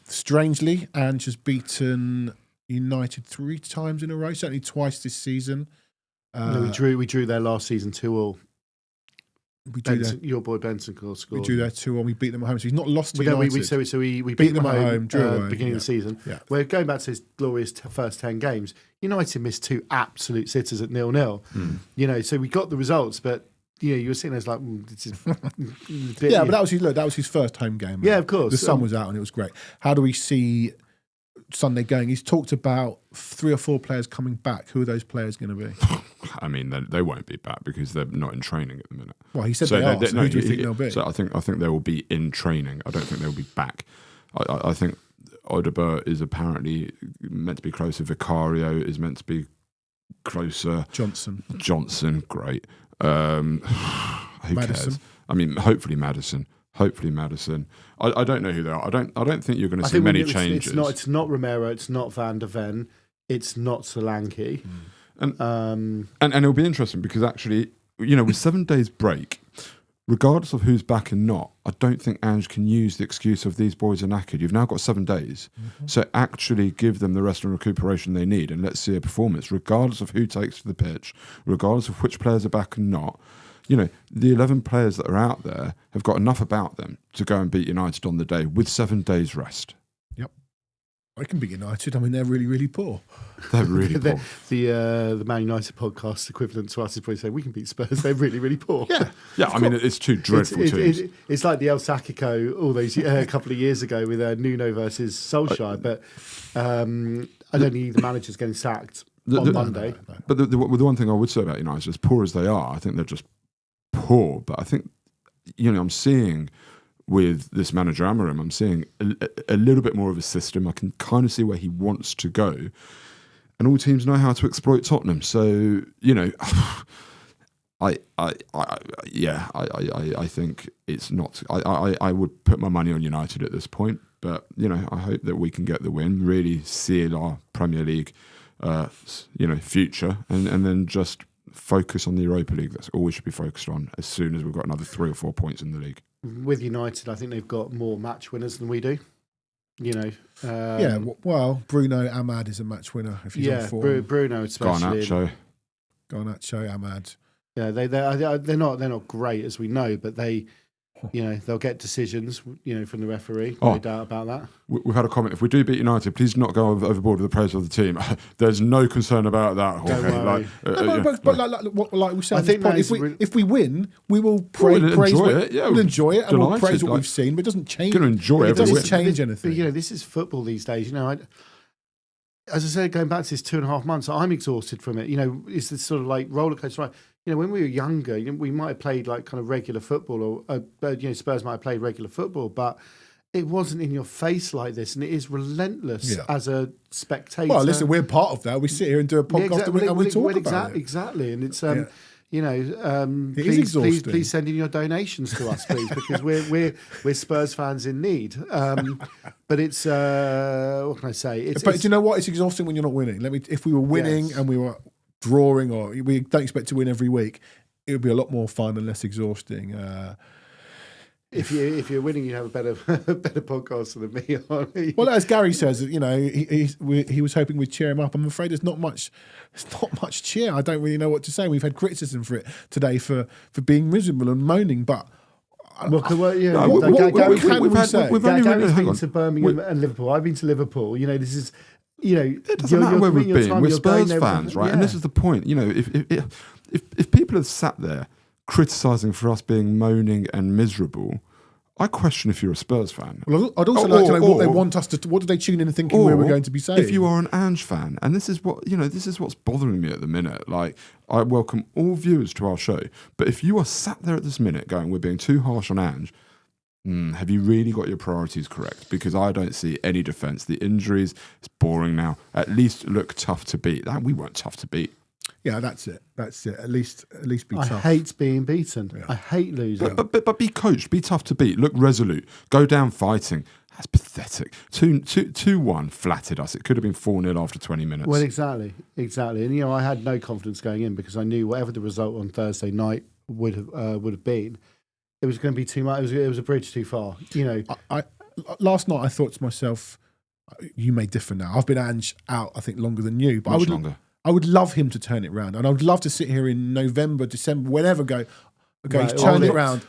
Strangely, Ange has beaten United 3 times in a row, certainly twice this season. We drew their last season 2-2. Your boy Benson scored. We drew their 2-1. We beat them at home. So he's not lost to United. We beat them at home, drew away, beginning of the season. Yeah. We're going back to his glorious first 10 games. United missed 2 absolute sitters at 0-0. So we got the results, but you were sitting there like, this is but that was his first home game. Yeah, of course. The sun was out and it was great. How do we see Sunday going? He's talked about 3 or 4 players coming back. Who are those players going to be? I mean, they won't be back because they're not in training at the minute. Well, he said they are. So who do you think they'll be? So I think they will be in training. I don't think they'll be back. I think Odegaard is apparently meant to be closer. Vicario is meant to be closer. Johnson, great. Who cares? I mean, hopefully Maddison. I don't know who they are. I don't think you're going to see many changes. It's not Romero. It's not Van der Ven. It's not Solanke. And it'll be interesting because actually, with 7 days break, regardless of who's back and not, I don't think Ange can use the excuse of these boys are knackered. You've now got 7 days. So actually give them the rest and recuperation they need, and let's see a performance, regardless of who takes to the pitch, regardless of which players are back and not. The 11 players that are out there have got enough about them to go and beat United on the day with 7 days rest. Yep. I can beat United. I mean, they're really, really poor. They're really poor. The Man United podcast equivalent to us is probably saying we can beat Spurs. They're really, really poor. Yeah. I mean, it's 2 dreadful teams. It's like the El Sacico all those a couple of years ago with Nuno versus Solskjaer. But I don't think the manager's getting sacked on Monday. No. But the one thing I would say about United, as poor as they are, I think they're just poor. But I think, I'm seeing with this manager Amorim, I'm seeing a little bit more of a system. I can kind of see where he wants to go. And all teams know how to exploit Tottenham. So, I think it's not. I would put my money on United at this point. But, I hope that we can get the win, really seal our Premier League, future, and then just focus on the Europa League. That's all we should be focused on as soon as we've got another 3 or 4 points in the league. With United, I think they've got more match winners than we do. Well, Bruno Ahmad is a match winner if he's on form. Bruno especially. Garnacho, Ahmad. Yeah, they're not great as we know, but they You know, they'll get decisions, you know, from the referee. Oh. No doubt about that. We've had a comment. If we do beat United, please not go overboard with the praise of the team. There's no concern about that, Jorge. Don't worry. Like we said, I think that is if we win, we will praise enjoy what, it. Yeah, we'll enjoy it and we'll delighted, praise what like, we've seen. But it doesn't change. Gonna enjoy it every doesn't win. change But, anything. you know, this is football these days. You know, as I said, going back to this 2.5 months, I'm exhausted from it. You know, it's this sort of like roller coaster ride. You know, when we were younger, you know, we might have played like kind of regular football, or you know, Spurs might have played regular football, but it wasn't in your face like this, and it is relentless as a spectator. Well, listen, we're part of that. We sit here and do a podcast and we talk about it. Exactly, and it's you know, It is exhausting. please send in your donations to us, please, because we're Spurs fans in need. But it's what can I say? But do you know what? It's exhausting when you're not winning. If we were winning and we were drawing, or we don't expect to win every week, it would be a lot more fun and less exhausting. If you're winning, you have a better podcast than me. Ollie. Well, as Gary says, you know, he was hoping we'd cheer him up. I'm afraid there's not much cheer. I don't really know what to say. We've had criticism for it today for being miserable and moaning, but. Gary's been to Birmingham and Liverpool. I've been to Liverpool. You know, this is. You know, it doesn't matter where we've been. We're Spurs fans, right? Yeah. And this is the point. You know, if people have sat there criticising for us being moaning and miserable, I question if you're a Spurs fan. Well, I'd also like to know what they want us to. What do they tune in and thinking we were going to be saying? If you are an Ange fan, and this is what's bothering me at the minute. Like, I welcome all viewers to our show, but if you are sat there at this minute going, "We're being too harsh on Ange," have you really got your priorities correct? Because I don't see any defence. The injuries, it's boring now. At least look tough to beat. That we weren't tough to beat. Yeah, that's it. At least be tough. I hate being beaten. Yeah. I hate losing. But be coached. Be tough to beat. Look resolute. Go down fighting. That's pathetic. 2-1 flattered us. It could have been 4-0 after 20 minutes. Well, exactly. And you know, I had no confidence going in because I knew whatever the result on Thursday night would have been, it was going to be too much. It was a bridge too far. You know, I last night I thought to myself, you may differ now. I've been Ange out, I think, longer than you, but longer. I would love him to turn it round, and I would love to sit here in November, December, whenever he's turned it round.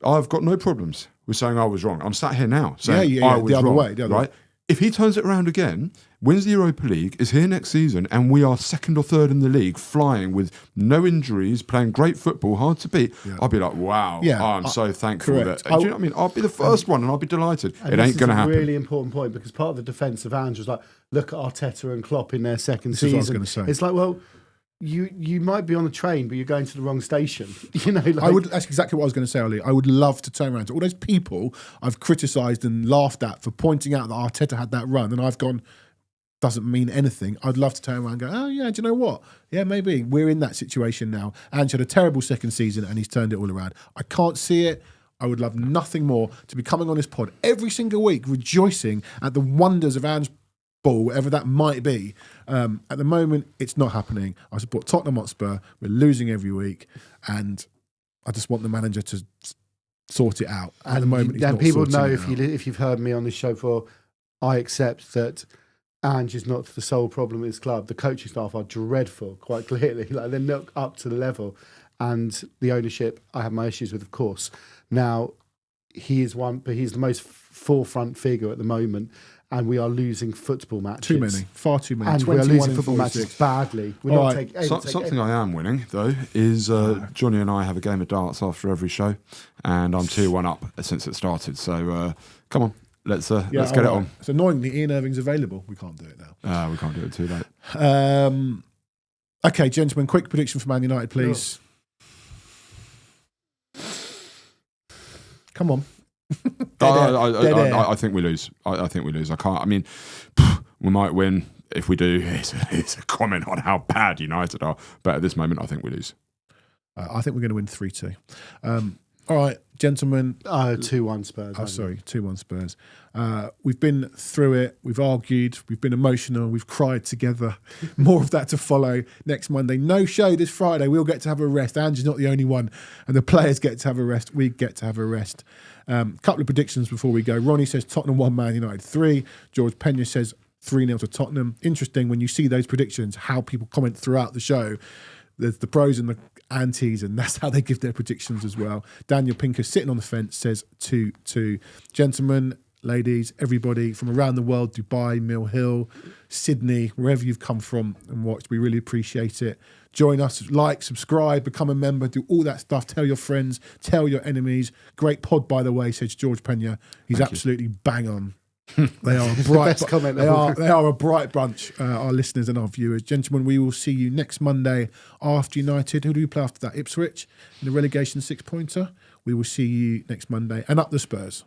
I've got no problems with saying I was wrong. I'm sat here now saying I was the other wrong. way, right? If he turns it around again, wins the Europa League, is here next season, and we are second or third in the league, flying with no injuries, playing great football, hard to beat, I'll be like, wow, I'm so thankful. Correct. Do you know what I mean? I'll be the first one and I'll be delighted. It ain't going to happen. It's a really important point because part of the defence of Ange was like, look at Arteta and Klopp in their second season. Is what I was going to say. It's like, well, you might be on the train, but you're going to the wrong station. You know, that's exactly what I was going to say, Ollie. I would love to turn around to all those people I've criticised and laughed at for pointing out that Arteta had that run, and I've gone, doesn't mean anything. I'd love to turn around and go, oh yeah, do you know what? Yeah, maybe we're in that situation now. Ange had a terrible second season and he's turned it all around. I can't see it. I would love nothing more to be coming on this pod every single week, rejoicing at the wonders of Ange ball, whatever that might be. At the moment, it's not happening. I support Tottenham Hotspur. We're losing every week, and I just want the manager to sort it out. At the moment, he's and not people know sorting if you've heard me on this show before, I accept that Ange is not the sole problem at his club. The coaching staff are dreadful, quite clearly. Like, they're not up to the level, and the ownership I have my issues with, of course. Now, he is one, but he's the most forefront figure at the moment. And we are losing football matches. Too many, far too many. And we are losing football matches badly. We're not something I am winning, though, is Johnny and I have a game of darts after every show, and I'm 2-1 up since it started. So come on, let's get it on. It's annoying that Ian Irving's available. We can't do it now. We can't do it too late. Okay, gentlemen, quick prediction for Man United, please. No. Come on. I think we lose. I think we lose. I can't. I mean, we might win. If we do, it's a comment on how bad United are. But at this moment, I think we lose. I think we're going to win 3-2. All right, gentlemen. 2-1 Spurs. 2-1 Spurs. We've been through it. We've argued. We've been emotional. We've cried together. More of that to follow next Monday. No show this Friday. We'll get to have a rest. Ange's not the only one. And the players get to have a rest. We get to have a rest. Couple of predictions before we go. Ronnie says Tottenham 1, Man United 3. George Pena says 3-0 to Tottenham. Interesting when you see those predictions, how people comment throughout the show. There's the pros and antis, and that's how they give their predictions as well. Daniel Pinker, sitting on the fence, says 2-2. Gentlemen, ladies, everybody from around the world, Dubai, Mill Hill, Sydney, wherever you've come from and watched, we really appreciate it. Join us, like, subscribe, become a member, do all that stuff. Tell your friends, tell your enemies. Great pod, by the way, says George Pena. He's absolutely bang on. They are a bright. Best comment they ever. are a bright bunch. Our listeners and our viewers, gentlemen. We will see you next Monday after United. Who do we play after that? Ipswich in the relegation 6-pointer. We will see you next Monday, and up the Spurs.